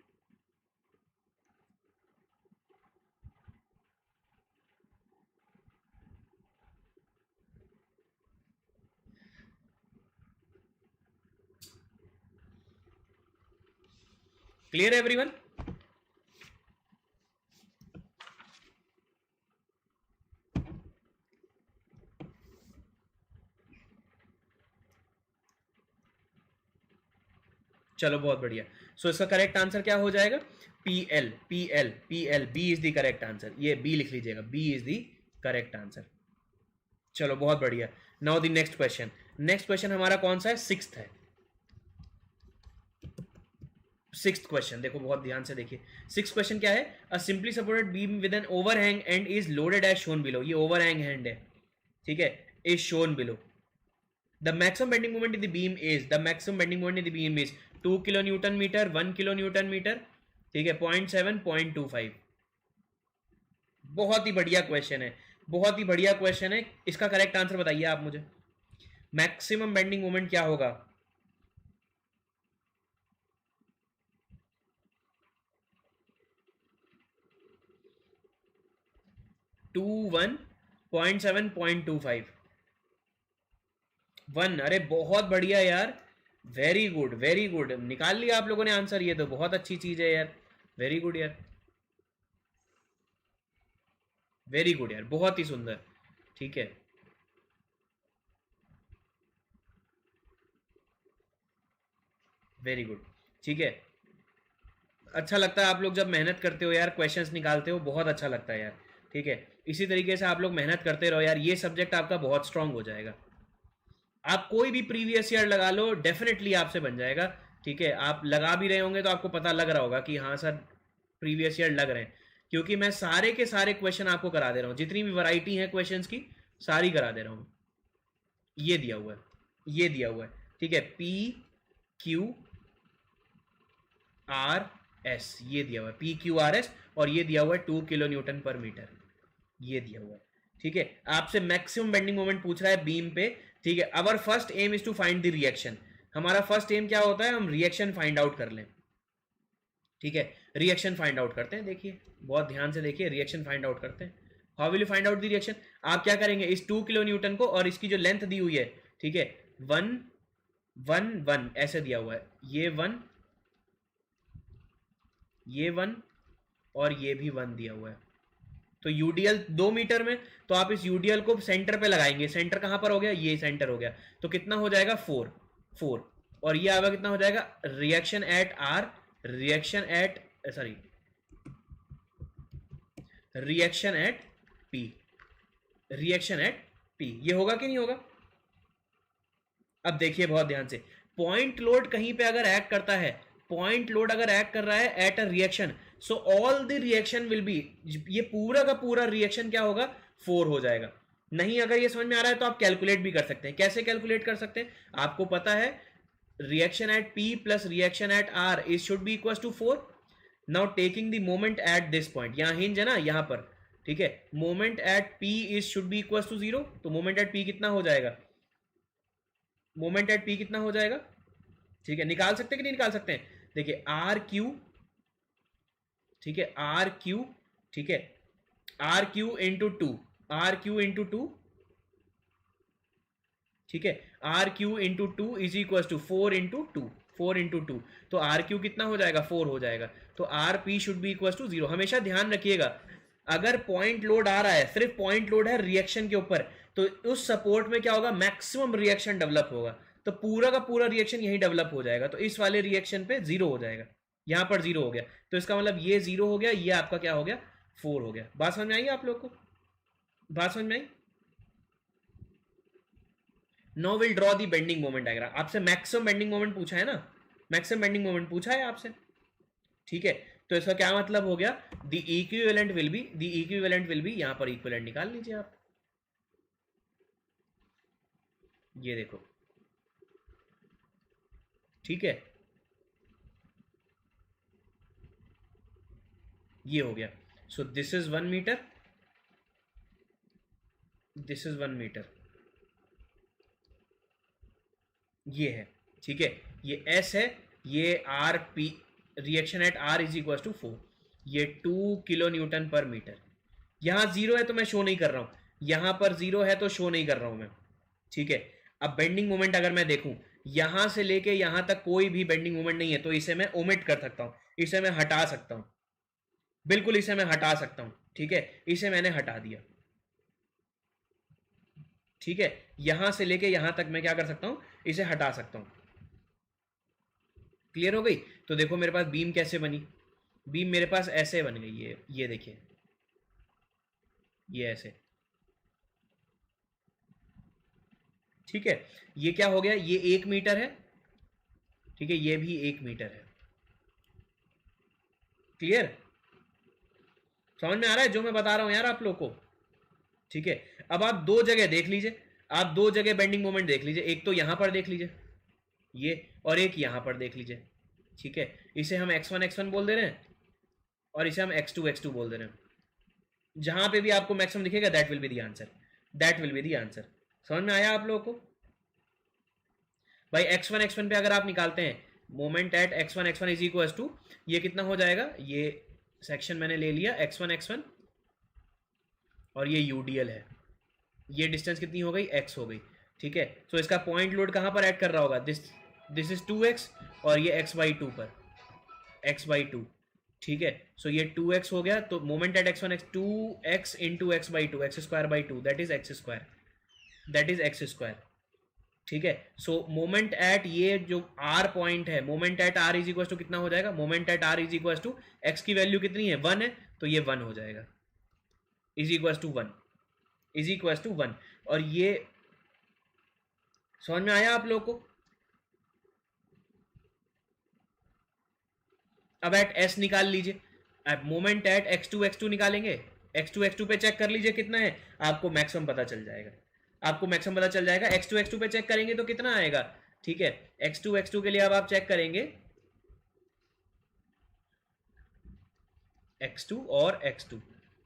A: क्लियर है एवरीवन? चलो बहुत बढ़िया। सो इसका करेक्ट आंसर क्या हो जाएगा, PL, PL, PL, B is the correct answer, ये बी लिख लीजिएगा, B is the correct answer. चलो बहुत बढ़िया। Now the next question, next question हमारा कौन सा है, सिक्स्थ है। सिक्स्थ क्वेश्चन देखो, बहुत ध्यान से देखिए। सिक्स्थ क्वेश्चन क्या है? A simply supported beam with an overhang end is loaded as shown below. ये ओवरहैंग हैंड है, ठीक है, is shown below. The maximum bending moment in the beam is, the maximum bending moment in the beam is 2 kilo Newton meter, 1 kilo Newton meter, ठीक है, 0.7, 0.25। बहुत ही बढ़िया question है, बहुत ही बढ़िया क्वेश्चन है। इसका करेक्ट आंसर बताइए आप मुझे, मैक्सिमम बेंडिंग मोमेंट क्या होगा? 21, 0.7, 0.25, 1। अरे बहुत बढ़िया यार, वेरी गुड वेरी गुड, निकाल लिया आप लोगों ने आंसर। ये तो बहुत अच्छी चीज है यार, वेरी गुड यार, वेरी गुड यार, बहुत ही सुंदर, ठीक है, वेरी गुड, ठीक है। अच्छा लगता है आप लोग जब मेहनत करते हो यार, क्वेश्चंस निकालते हो, बहुत अच्छा लगता है यार, ठीक है। इसी तरीके से आप लोग मेहनत करते रहो यार, ये सब्जेक्ट आपका बहुत स्ट्रांग हो जाएगा। आप कोई भी प्रीवियस ईयर लगा लो, डेफिनेटली आपसे बन जाएगा, ठीक है। आप लगा भी रहे होंगे तो आपको पता लग रहा होगा कि हाँ सर प्रीवियस ईयर लग रहे हैं, क्योंकि मैं सारे के सारे क्वेश्चन आपको करा दे रहा हूँ, जितनी भी वैरायटी है क्वेश्चंस की सारी करा दे रहा हूँ। ये दिया हुआ है, ये दिया हुआ है, ठीक है, पी क्यू आर एस, ये दिया हुआ है पी क्यू आर एस, और ये दिया हुआ है 2 किलो न्यूटन पर मीटर, ये दिया हुआ है, ठीक है। आपसे मैक्सिमम बेंडिंग मोमेंट पूछ रहा है बीम पे, ठीक है। Our first aim is to find the reaction. हमारा फर्स्ट एम क्या होता है? हम रिएक्शन फाइंड आउट कर लें, ठीक है, रिएक्शन फाइंड आउट करते हैं। देखिए बहुत ध्यान से देखिए, रिएक्शन फाइंड आउट करते हैं। How will you find out the reaction? आप क्या करेंगे, इस 2 किलो न्यूटन को, और इसकी जो लेंथ दी हुई है, ठीक है, 1 1 1 ऐसे दिया हुआ है, ये 1, ये 1, और ये भी 1 दिया हुआ है। तो यूडीएल 2 मीटर में, तो आप इस यूडीएल को सेंटर पे लगाएंगे। सेंटर कहां पर हो गया? ये सेंटर हो गया, तो कितना हो जाएगा? 4 4। और ये आगे कितना हो जाएगा? Reaction at R, reaction at, sorry, reaction at P, reaction at P, ये होगा कि नहीं होगा? अब देखिए बहुत ध्यान से, पॉइंट लोड कहीं पे अगर एक्ट करता है, पॉइंट लोड अगर एक्ट कर रहा है at a reaction, so all the reaction will be, ये पूरा का पूरा रिएक्शन क्या होगा? 4 हो जाएगा। नहीं अगर ये समझ में आ रहा है तो आप कैलकुलेट भी कर सकते हैं। कैसे कैलकुलेट कर सकते हैं? आपको पता है reaction at P plus reaction at R is should be equal to 4। Now taking the moment at this point, यहां हिंज है ना यहां पर, ठीक है, moment at P is should be equal to 0, तो मोमेंट एट पी कितना हो जाएगा? मोमेंट एट पी कितना हो जाएगा? ठीक है, निकाल सकते हैं कि नहीं निकाल सकते हैं? देखिए आर क्यू, ठीक है, आर क्यू, ठीक है, R Q into 2, R Q into 2, ठीक है, R Q into 2 is equal to 4 into 2, 4 into 2, तो आर क्यू कितना हो जाएगा? 4 हो जाएगा। तो R P should be equal to 0। हमेशा ध्यान रखिएगा, अगर पॉइंट लोड आ रहा है, सिर्फ पॉइंट लोड है रिएक्शन के ऊपर, तो उस सपोर्ट में क्या होगा? मैक्सिमम रिएक्शन डेवलप होगा, तो पूरा का पूरा रिएक्शन यही डेवलप हो जाएगा। तो इस वाले रिएक्शन पे 0 हो जाएगा, यहां पर 0 हो गया, तो इसका मतलब ये 0 हो गया, ये आपका क्या हो गया? 4 हो गया। बात समझ में आई आप लोग को? बात समझ में आई? No will draw the bending moment diagram. आपसे मैक्सिमम बेंडिंग मोमेंट पूछा है ना, मैक्सिमम बेंडिंग मोमेंट पूछा है आपसे, ठीक है। तो इसका क्या मतलब हो गया? The equivalent will be, the equivalent will be, यहां पर इक्विवेलेंट निकाल लीजिए आप, ये देखो, ठीक है, ये हो गया। So this is 1 metre, this is 1 meter, ये है, ठीक है, ये एस है, ये R P, reaction at R is equal to 4, ये 2 किलो न्यूटन पर मीटर। यहां 0 है तो मैं शो नहीं कर रहा हूं, यहां पर 0 है तो शो नहीं कर रहा हूं मैं, ठीक है। अब बेंडिंग मोमेंट अगर मैं देखूं, यहां से लेके यहां तक कोई भी बेंडिंग मोमेंट नहीं है, तो इसे मैं ओमिट कर सकता हूं, इसे मैं हटा सकता हूं, बिल्कुल इसे मैं हटा सकता हूं, ठीक है, इसे मैंने हटा दिया, ठीक है। यहां से लेके यहां तक मैं क्या कर सकता हूं? इसे हटा सकता हूं। क्लियर हो गई? तो देखो मेरे पास बीम कैसे बनी, बीम मेरे पास ऐसे बन गई है, ये देखिए, ये ऐसे, ठीक है। ये क्या हो गया? ये 1 मीटर है, ठीक है, ये भी 1 मीटर है, क्लियर? समझ में आ रहा है जो मैं बता रहा हूं यार आप लोग को? ठीक है, अब आप दो जगह देख लीजिए, आप दो जगह बेंडिंग मोमेंट देख लीजिए, एक तो यहां पर देख लीजिए ये, और एक यहां पर देख लीजिए। ठीक है, इसे हम x1 बोल दे रहे हैं और इसे हम x2 बोल दे रहे हैं। जहां पे भी आपको मैक्सिमम दिखेगा that will be the answer, that will be the answer. समझ में आया आप लोगों को? भाई x1 पे अगर आप निकालते हैं moment at x1 is equal to, ये कितना हो जाएगा, ये सेक्शन मैंने ले लिया x1 और ये यूडीएल है, ये डिस्टेंस कितनी हो गई, x हो गई। ठीक है, सो इसका पॉइंट लोड कहां पर ऐड कर रहा होगा, दिस इज 2x और ये x/2 पर, x/2। ठीक है, सो ये 2x हो गया, तो moment at x1 2x into x/2, x²/2 that is x², that is x²। ठीक है, सो मोमेंट एट ये जो r पॉइंट है, moment at r is equal to कितना हो जाएगा, moment at r is equal to x की value कितनी है, 1 है, तो ये 1 हो जाएगा, is equal to 1, is equal to 1। और ये समझ में आया आप लोग को? अब एट s निकाल लीजिए, अब मोमेंट एट x2 निकालेंगे, x2 पे चेक कर लीजिए कितना है, आपको मैक्सिमम पता चल जाएगा, आपको मैक्सिमम पता चल जाएगा। x2 पे चेक करेंगे तो कितना आएगा, ठीक है, x2 के लिए अब आप चेक करेंगे x2 और x2,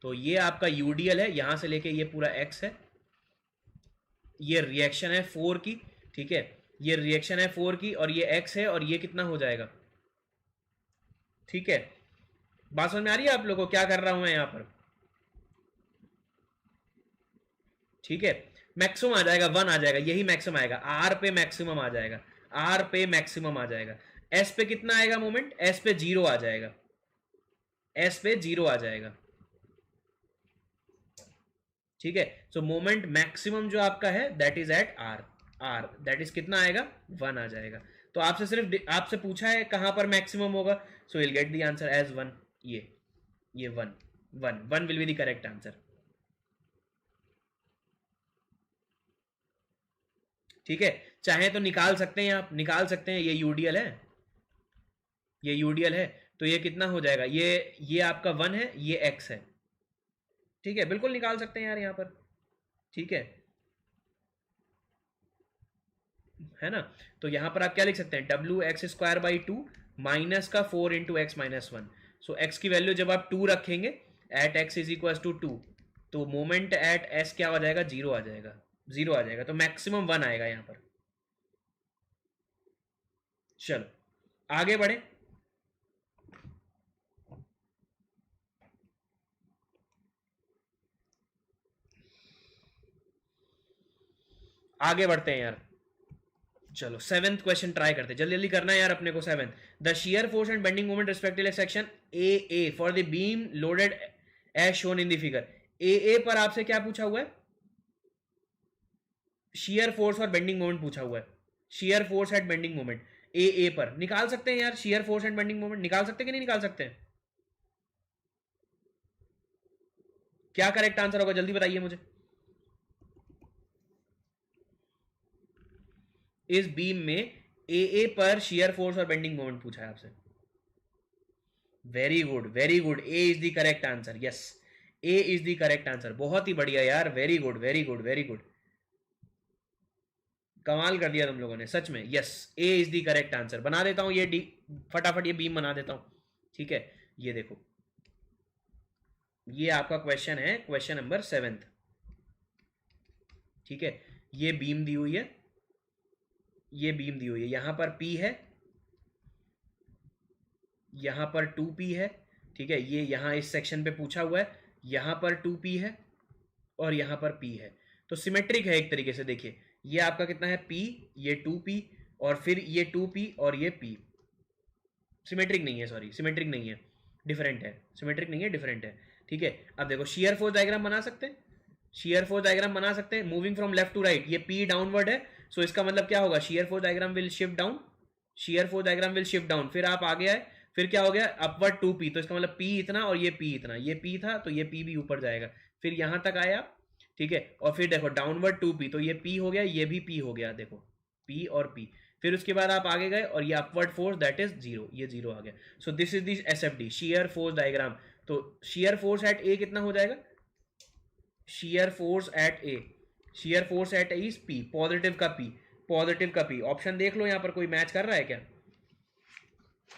A: तो ये आपका यूडीएल है, यहां से लेके ये पूरा x है, ये रिएक्शन है 4 की। ठीक है, ये रिएक्शन है 4 की और ये x है और ये कितना हो जाएगा। ठीक है, बात समझ में आ रही है आप लोगों को क्या कर रहा हूं मैं यहां पर? ठीक है, मैक्सिमम आ जाएगा 1 आ जाएगा, यही मैक्सिमम आएगा, आर पे मैक्सिमम आ जाएगा, आर पे मैक्सिमम आ जाएगा। एस पे कितना आएगा मोमेंट, एस पे 0 आ जाएगा, एस पे 0 आ जाएगा। ठीक है, सो मोमेंट मैक्सिमम जो आपका है that is at R, R that is कितना आएगा, 1 आ जाएगा। तो आपसे सिर्फ आपसे पूछा है कहां पर मैक्सिमम होगा, so will get the answer as 1, ये 1 will be the correct answer. ठीक है, चाहे तो निकाल सकते हैं, आप निकाल सकते हैं, ये यूडीएल है, ये यूडीएल है, तो ये कितना हो जाएगा, ये आपका 1 है, ये x है। ठीक है, बिल्कुल निकाल सकते हैं यार यहाँ पर। ठीक है ना, तो यहां पर आप क्या लिख सकते हैं, W(x²/2 माइनस का 4 इंटू एक्स माइनस 1। सो एक्स की वैल्यू जब आप 2 रखेंगे at x is equal to 2, तो मोमेंट एट s क्या हो जाएगा, 0 आ जाएगा, 0 आ जाएगा, तो मैक्सिमम 1 आएगा यहां पर। चलो आगे बढ़े, आगे बढ़ते हैं यार। चलो 7th क्वेश्चन ट्राई करते हैं, जल्दी जल्दी करना है यार अपने को। 7th, the shear force and bending moment respectively section A for the beam loaded as shown in the figure. A पर आपसे क्या पूछा हुआ है, शियर फोर्स और बेंडिंग मोमेंट पूछा हुआ है, shear force and bending moment A पर निकाल सकते हैं यार, shear force and bending moment निकाल सकते हैं कि नहीं निकाल सकते? क्या करेक्ट आंसर होगा जल्दी बताइए मुझे। इस बीम में ए पर शियर फोर्स और बेंडिंग मोमेंट पूछा है आपसे। Very good, very good, A is the correct answer, yes, A is the correct answer, बहुत ही बढ़िया यार, very good very good very good, कमाल कर दिया तुम लोगों ने सच में, yes, A is the correct answer. बना देता हूं ये फटाफट ये बीम बना देता हूं। ठीक है, ये देखो, ये आपका क्वेश्चन है, क्वेश्चन नंबर 7th। ठीक है, ये बीम दी हुई है, ये बीम दी हुई है, यहां पर P है, यहां पर 2P है। ठीक है, ये यहां इस सेक्शन पे पूछा हुआ है, यहां पर 2P है और यहां पर P है, तो सिमेट्रिक है एक तरीके से। देखिए ये आपका कितना है P, ये 2P और फिर ये 2P और ये P, सिमेट्रिक नहीं है, सॉरी सिमेट्रिक नहीं है, डिफरेंट है, सिमेट्रिक नहीं है, डिफरेंट है। ठीक है, अब देखो शियर फोर्स डायग्राम बना सकते हैं, शियर फोर्स डायग्राम बना सकते हैं, moving from left to right, ये P डाउनवर्ड है, सो इसका मतलब क्या होगा, shear force diagram will shift down, shear force diagram will shift down. फिर आप आगे आए, फिर क्या हो गया, अपवर्ड 2P, तो इसका मतलब P इतना और ये P इतना, ये P था तो ये P भी ऊपर जाएगा, फिर यहां तक आया। ठीक है, और फिर देखो डाउनवर्ड 2P, तो ये P हो गया, ये भी P हो गया, देखो P और P, फिर उसके बाद आप आगे गए और ये upward force that is zero, ये जीरो आ गया. So this is this SFD shear force diagram. तो शियर फोर्स एट ए कितना हो जाएगा? Shear force eight A, shear force eight A is P, positive का पी, पॉजिटिव का पी. ऑप्शन देख लो, यहां पर कोई मैच कर रहा है क्या?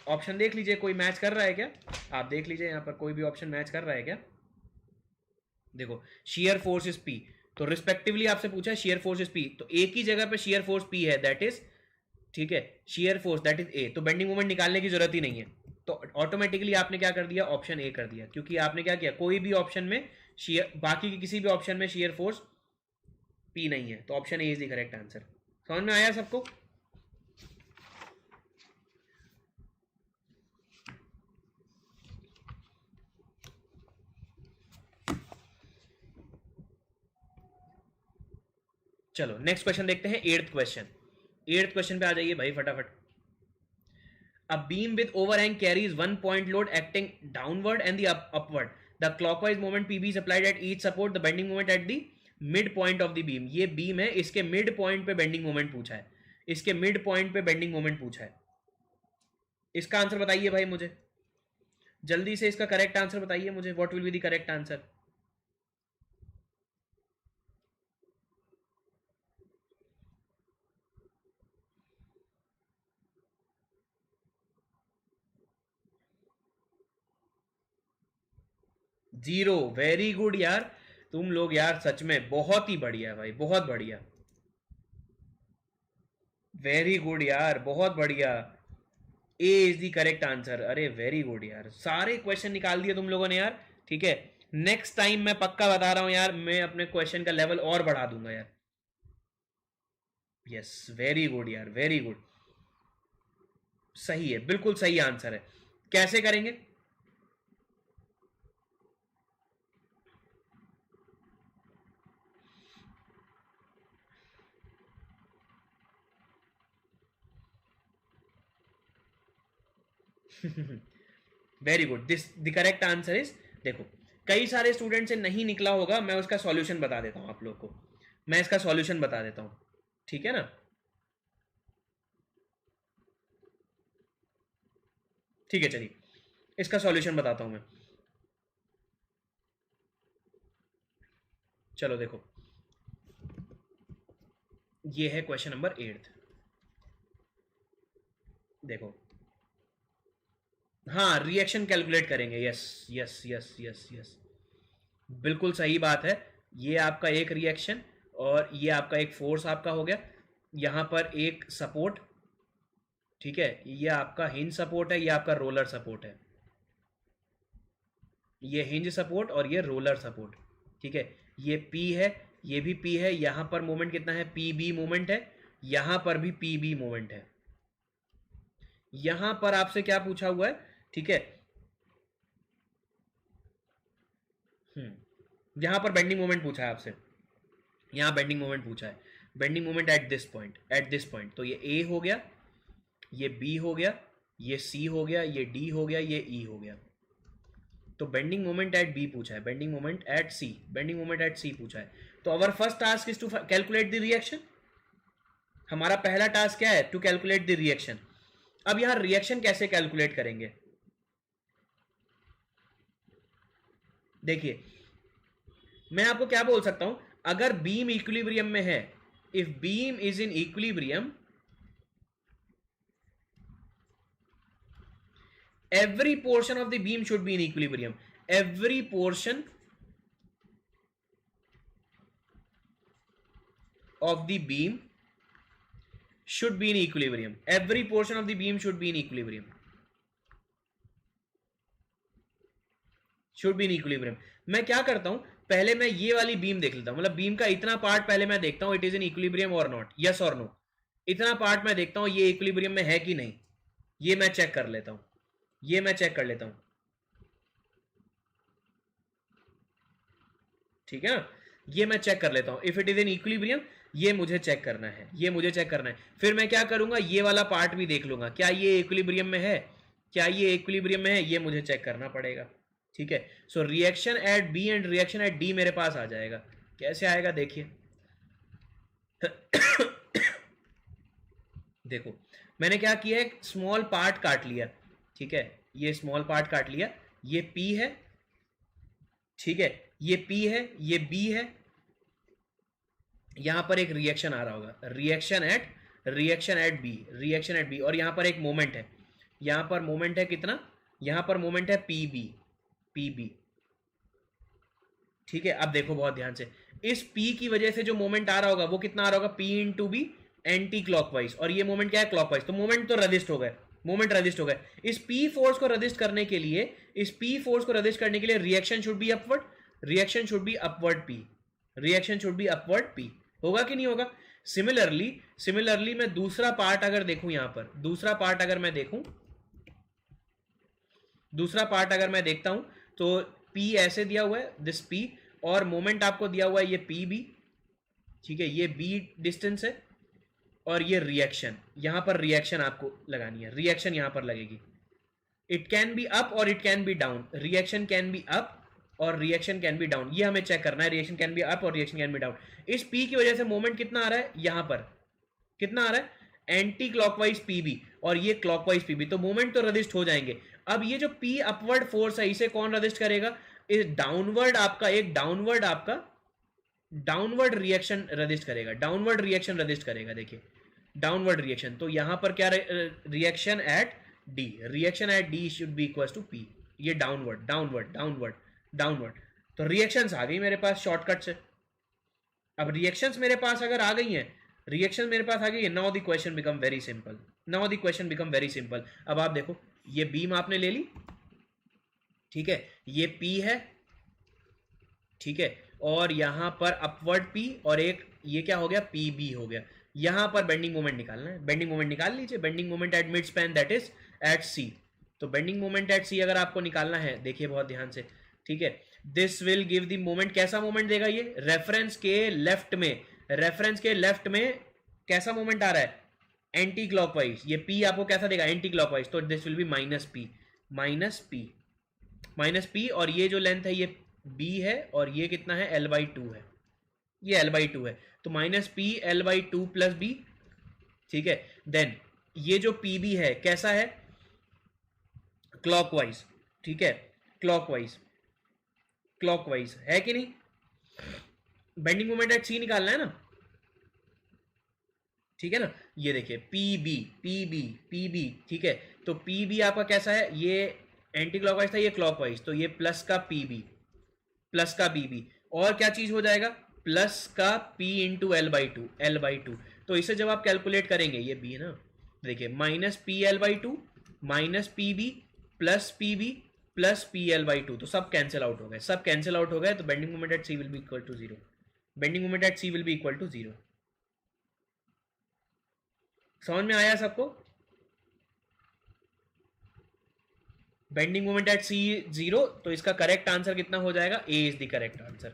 A: ऑप्शन देख लीजिए, कोई मैच कर रहा है क्या? आप देख लीजिए यहां पर कोई भी ऑप्शन मैच कर रहा है क्या? देखो शियर फोर्स इज पी, तो रिस्पेक्टिवली आपसे पूछा है शियर फोर्स इज पी, तो एक ही जगह पे शियर फोर्स पी है दैट इज, ठीक है, shear force that is a. तो बेंडिंग मोमेंट निकालने की जरूरत ही नहीं है. तो ऑटोमेटिकली आपने क्या कर दिया? ऑप्शन ए कर दिया, क्योंकि आपने क्या किया, कोई भी ऑप्शन में शियर, बाकी की किसी भी ऑप्शन में शियर फोर्स पी नहीं है. तो option A is the correct answer. समझ में आया सबको? चलो नेक्स्ट क्वेश्चन देखते हैं, एट्थ क्वेश्चन. एट्थ क्वेश्चन पे आ जाइए भाई फटाफट. A beam with overhang carries one point load acting downward and the upward. The clockwise moment PB is applied at each support. The bending moment at the mid point of the beam. ये beam है, इसके mid point पे bending moment पूछा है. इसके mid point पे bending moment पूछा है. इसका आंसर बताइए भाई मुझे, जल्दी से इसका करेक्ट आंसर बताइए मुझे. What will be the correct answer? Zero. Very good यार, तुम लोग यार सच में बहुत ही बढ़िया भाई, बहुत बढ़िया. वेरी गुड यार, बहुत बढ़िया. A is the correct answer. अरे वेरी गुड यार, सारे क्वेश्चन निकाल दिए तुम लोगों ने यार. ठीक है, नेक्स्ट टाइम मैं पक्का बता रहा हूं यार, मैं अपने क्वेश्चन का लेवल और बढ़ा दूंगा यार. यस, वेरी गुड यार, वेरी गुड. सही है, बिल्कुल सही आंसर है. कैसे करेंगे? Very good. This the correct answer is, देखो कई सारे स्टूडेंट से नहीं निकला होगा, मैं उसका सॉल्यूशन बता देता हूं आप लोग को. मैं इसका सॉल्यूशन बता देता हूं, ठीक है ना? ठीक है, चलिए इसका सॉल्यूशन बताता हूं मैं. चलो देखो, ये है क्वेश्चन नंबर 8. देखो, हाँ रिएक्शन कैलकुलेट करेंगे. Yes yes yes yes yes, बिल्कुल सही बात है. ये आपका एक रिएक्शन और ये आपका एक फोर्स आपका हो गया. यहां पर एक सपोर्ट, ठीक है, ये आपका हिंज सपोर्ट है, ये आपका रोलर सपोर्ट है. ये हिंज सपोर्ट और ये रोलर सपोर्ट, ठीक है. ये P है, ये भी P है. यहां पर मोमेंट कितना है? PB मोमेंट है. यहां पर भी PB मोमेंट है. यहां पर आपसे क्या पूछा हुआ है? ठीक है, यहां पर बेंडिंग मोमेंट पूछा है आपसे. यहां बेंडिंग मोमेंट पूछा है, bending moment at this point, eight this point. तो ये A हो गया, ये B हो गया, ये C हो गया, ये D हो गया, ये E हो गया. तो बेंडिंग मोमेंट एट B पूछा है, bending moment at C, bending moment at C पूछा है. तो our first task is to calculate the reaction. हमारा पहला टास्क क्या है? To calculate the reaction. अब यहां रिएक्शन कैसे कैलकुलेट करेंगे? देखिए, मैं आपको क्या बोल सकता हूं, अगर बीम इक्विलिब्रियम में है, if beam is in equilibrium, every portion of the beam should be in equilibrium. Every portion of the beam should be in equilibrium. Every portion of the beam should be in equilibrium. Should be in equilibrium. मैं क्या करता हूं, पहले मैं ये वाली beam देख लेता हूं, मतलब बीम का इतना पार्ट पहले मैं देखता हूं, इट इज इन इक्विलिब्रियम और नॉट, यस और नो. इतना पार्ट मैं देखता हूं ये इक्विलिब्रियम में है कि नहीं, ये मैं चेक कर लेता हूं. ये मैं चेक कर लेता हूं, ठीक है ना? ये मैं चेक कर लेता हूं. If it is in equilibrium, ये मुझे चेक करना है, ये मुझे चेक करना है. फिर मैं क्या करूंगा, ये वाला पार्ट भी देख लूंगा, क्या ये इक्विलिब्रियम में है, क्या ये इक्विलिब्रियम में है, ये मुझे चेक करना पड़ेगा. ठीक है, so reaction at B and reaction at D मेरे पास आ जाएगा. कैसे आएगा देखिए. देखो मैंने क्या किया, एक स्मॉल पार्ट काट लिया, ठीक है, ये स्मॉल पार्ट काट लिया, ये P है, ठीक है, ये P है, ये B है, यहां पर एक रिएक्शन आ रहा होगा, रिएक्शन एट बी, और यहां पर एक मोमेंट है, यहां पर मोमेंट है कितना, यहां पर मोमेंट है पी बी, ठीक है। अब देखो बहुत ध्यान से, इस P की वजह से जो मोमेंट आ रहा होगा वो कितना आ रहा होगा, P into B, anti clockwise, और ये मोमेंट क्या है, क्लॉकवाइज, तो मोमेंट तो रजिस्ट हो गए, मोमेंट रजिस्ट हो गए। इस P फोर्स को रजिस्ट करने के लिए, इस P फोर्स को रजिस्ट करने के लिए reaction should be upward, reaction should be upward P, reaction should be upward P, होगा कि नहीं होगा। सिमिलरली मैं दूसरा पार्ट अगर देखूं, यहां पर दूसरा पार्ट अगर मैं देखूं, दूसरा पार्ट अगर मैं देखता हूं तो P ऐसे दिया हुआ है, दिस P, और मोमेंट आपको दिया हुआ है ये PB, ठीक है, ये B डिस्टेंस है, और ये रिएक्शन, यहां पर रिएक्शन आपको लगानी है, रिएक्शन यहां पर लगेगी। इट कैन बी अप और it can be down, reaction can be up और रिएक्शन कैन बी डाउन, ये हमें चेक करना है, रिएक्शन कैन बी अप और रिएक्शन कैन बी डाउन। इस P की वजह से मोमेंट कितना आ रहा है, यहां पर कितना आ रहा है, एंटी क्लॉकवाइज PB, और ये क्लॉकवाइज PB, तो मोमेंट तो रजिस्ट हो जाएंगे। अब ये जो P अपवर्ड फोर्स है, इसे कौन रजिस्ट करेगा, इस डाउनवर्ड आपका, एक डाउनवर्ड आपका डाउनवर्ड रिएक्शन रजिस्ट करेगा, डाउनवर्ड रिएक्शन रजिस्ट करेगा, देखिए डाउनवर्ड रिएक्शन, तो यहां पर क्या, reaction at D, reaction at D should be equal to P, ये डाउनवर्ड डाउनवर्ड डाउनवर्ड डाउनवर्ड, तो रिएक्शंस आ गई मेरे पास शॉर्टकट से। अब रिएक्शंस मेरे पास अगर आ गई हैं, रिएक्शन मेरे पास आ गई है, now the question become very simple, now the question become very simple. अब आप देखो, ये बीम आपने ले ली, ठीक है, ये P है, ठीक है, और यहां पर अपवर्ड P, और एक ये क्या हो गया, PB हो गया। यहां पर बेंडिंग मोमेंट निकालना है, बेंडिंग मोमेंट निकाल लीजिए, bending moment at mid span that is at C, तो बेंडिंग मोमेंट एट C अगर आपको निकालना है, देखिए बहुत ध्यान से, ठीक है, this will give the moment, कैसा मोमेंट देगा ये, रेफरेंस के लेफ्ट में, रेफरेंस के लेफ्ट में कैसा मोमेंट आ रहा है, एंटी क्लॉकवाइज, ये P आपको कैसा देगा, एंटी क्लॉकवाइज, तो this will be minus P, और ये जो लेंथ है ये B है, और ये कितना है, L/2 है, ये L/2 है, तो minus P L/2 plus B, ठीक है। देन ये जो PB है कैसा है, क्लॉकवाइज, ठीक है, क्लॉकवाइज, क्लॉकवाइज है कि नहीं, बेंडिंग मोमेंट एट C निकालना है ना, ठीक है ना, ये देखिए PB, ठीक है, तो PB आपका कैसा है, ये एंटी क्लॉकवाइज था, ये क्लॉकवाइज, तो ये प्लस का PB, प्लस का BB, और क्या चीज हो जाएगा, प्लस का P इंटू L/2, तो इसे जब आप कैलकुलेट करेंगे, ये B है ना, देखिए minus P L/2 minus PB plus PB plus P L/2, तो सब कैंसिल आउट हो गए, सब कैंसिल आउट हो गए, तो bending moment at C will be equal to 0, bending moment at C will be equal to 0। समझ में आया सबको, बेंडिंग मोमेंट एट C 0, तो इसका करेक्ट आंसर कितना हो जाएगा, A is the correct answer,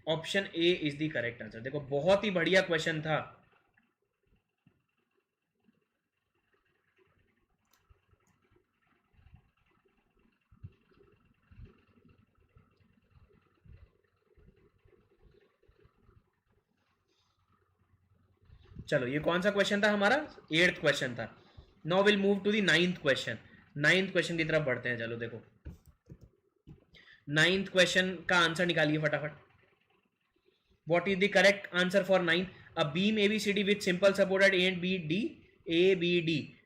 A: option A is the correct answer. देखो बहुत ही बढ़िया क्वेश्चन था, चलो ये कौन सा क्वेश्चन था हमारा, 8th क्वेश्चन था। Now will move to the 9th question, 9th question की तरफ बढ़ते हैं, चलो देखो 9th क्वेश्चन का आंसर निकालिए फटाफट। What is the correct answer for 9? A beam ABCD with simple support at A and BD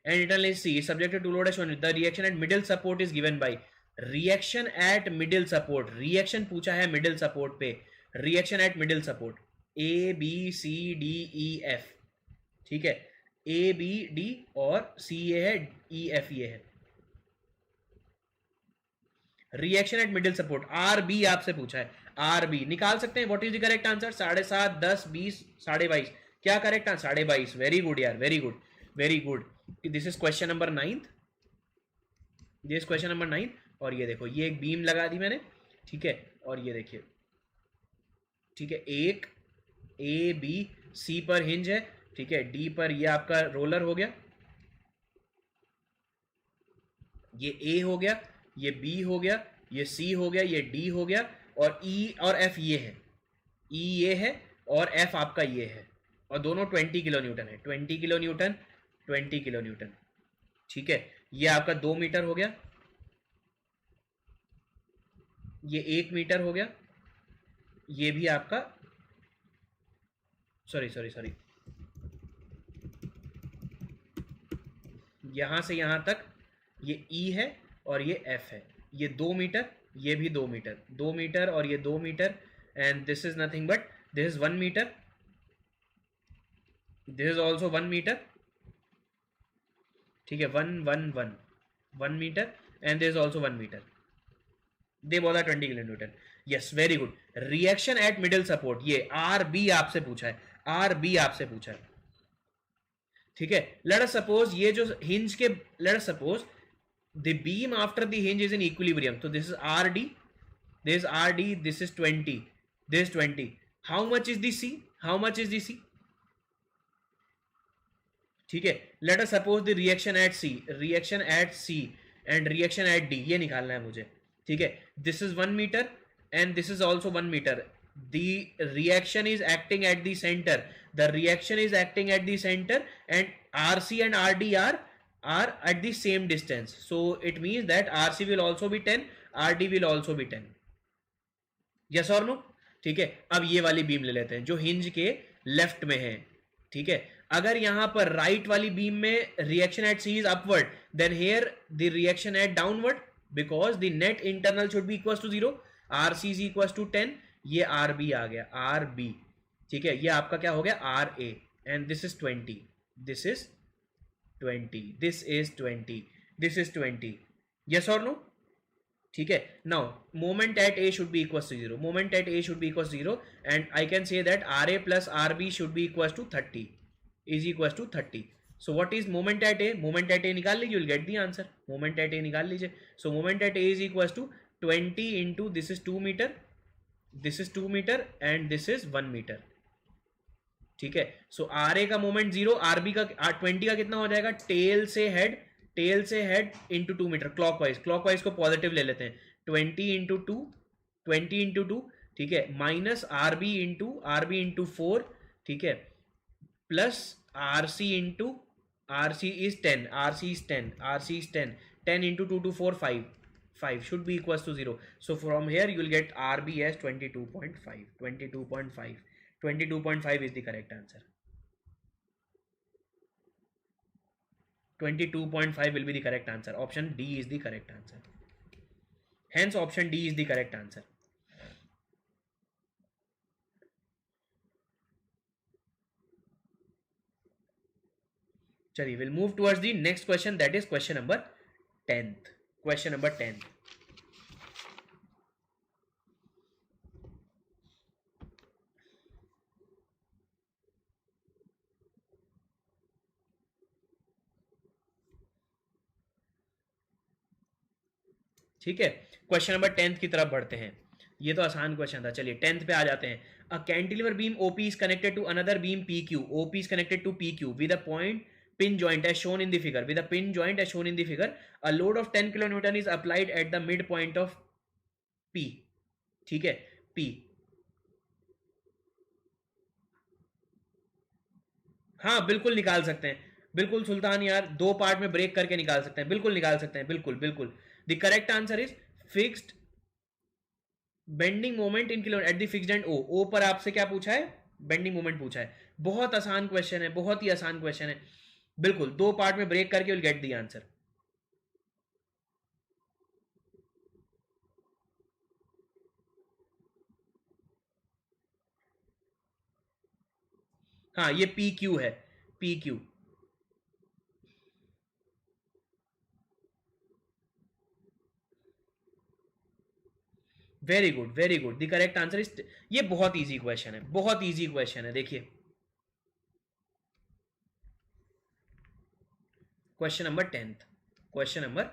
A: and internal is C is subjected to load as shown. The reaction at middle support is given by, reaction at middle support, reaction पूछा है middle support पे, reaction at middle support ABCDEF, ठीक है, ABD और C ये है, EF ये है, reaction at middle support, RB आपसे पूछा है, RB निकाल सकते हैं, what is the correct answer, 7.5, 10, 20, 22.5, क्या करेक्ट आंसर, 22.5, वेरी गुड यार, very good, very good. This is question number 9, this question number 9, और ये देखो ये एक बीम लगा दी मैंने, ठीक है, और ये देखिए, ठीक है, एक ABC पर हिंज है, ठीक है, D पर ये आपका रोलर हो गया, ये A हो गया, ये B हो गया, ये C हो गया, ये D हो गया, और E और F ये है, E ये है और F आपका ये है, और दोनों 20 किलो न्यूटन है, 20 किलो न्यूटन 20 किलो न्यूटन। ठीक है, ये आपका 2 मीटर हो गया, ये 1 मीटर हो गया, ये भी आपका, सॉरी सॉरी सॉरी, यहां से यहां तक ये ई है और ये एफ है, ये 2 मीटर, ये भी 2 मीटर, 2 मीटर और ये 2 metre, and this is nothing but this is 1 metre, this is also 1 metre. ठीक है, 1 1 1 1 metre, and this is also 1 metre. दे बोला 20 kilo newton. Yes, very good. Reaction at middle support, ये R B आपसे पूछा है, आर बी आपसे पूछा है। ठीक है, लेट अस सपोज ये जो हिंज के, let us suppose the beam after the hinge is in equilibrium, तो this is R D, this is R D, this is 20, this 20, how much is the C, how much is the C? ठीक है, let us suppose the reaction at C, reaction at C and reaction at D, ये निकालना है मुझे। ठीक है, this is 1 metre and this is also 1 metre, the reaction is acting at the center, the reaction is acting at the center, and RC and RD are at the same distance, so it means that RC will also be 10, RD will also be 10, yes or no? ठीक है, अब ये वाली beam ले लेते हैं जो hinge के लेफ्ट में है। ठीक है, अगर यहां पर राइट वाली बीम में reaction at C is upward, then here the reaction at downward, because the net internal should be equal to 0, RC is equal to 10, ये आर बी आ गया, आर बी। ठीक है, ये आपका क्या हो गया, R A, and this is 20, this is 20, this is 20, this is 20, yes और नो? ठीक है, now moment at A should be equal to 0, moment at A should be equal to 0, and I can say that R A plus R B should be equal to 30, is equal to 30। So what is moment at A? Moment at A निकाल लीजिए, will get the answer, moment at A निकाल लीजिए। So moment at A is equal to 20 into this is 2 metre, this is 2 metre and this is 1 metre. ठीक है, सो R A का moment 0, R B का 20 का कितना हो जाएगा, टेल से हेड, टेल से head into 2 meter, clockwise, clockwise को पॉजिटिव ले लेते हैं, 20 इंटू 2, 20 इंटू 2, ठीक है, माइनस आर बी इंटू 4, ठीक है, plus R C into, R C is 10, R C is 10, R C is 10, 10 into 2 to 4 5 should be equals to 0. So from here you will get RB as 22.5, 22.5, 22.5 is the correct answer. 22.5 will be the correct answer. Option D is the correct answer. Hence option D is the correct answer. Chaliye, we'll move towards the next question, that is question number 10th. Question number 10. ठीक है, question number 10th की तरफ बढ़ते हैं। ये तो आसान question था, चलिए 10th पे आ जाते हैं। A cantilever beam OP is connected to another beam PQ, OP is connected to PQ with a point pin joint as shown in the figure, with a pin joint as shown in the figure, a load of 10 kilonewton is applied at the midpoint of P, ठीक है, P। हाँ बिल्कुल निकाल सकते हैं, बिल्कुल सुल्तान यार, 2 part में ब्रेक करके निकाल सकते हैं, बिल्कुल निकाल सकते हैं, बिल्कुल बिल्कुल। The correct answer is fixed bending moment in kilo at the fixed end O पर आपसे क्या पूछा है, बेंडिंग मोमेंट पूछा है। बहुत आसान क्वेश्चन है, बहुत ही आसान क्वेश्चन है, बिल्कुल 2 पार्ट में ब्रेक करके विल गेट द आंसर। हाँ ये PQ है, PQ। Very good very good, the correct answer is, ये बहुत इजी क्वेश्चन है, बहुत इजी क्वेश्चन है। देखिए question number 10th, question number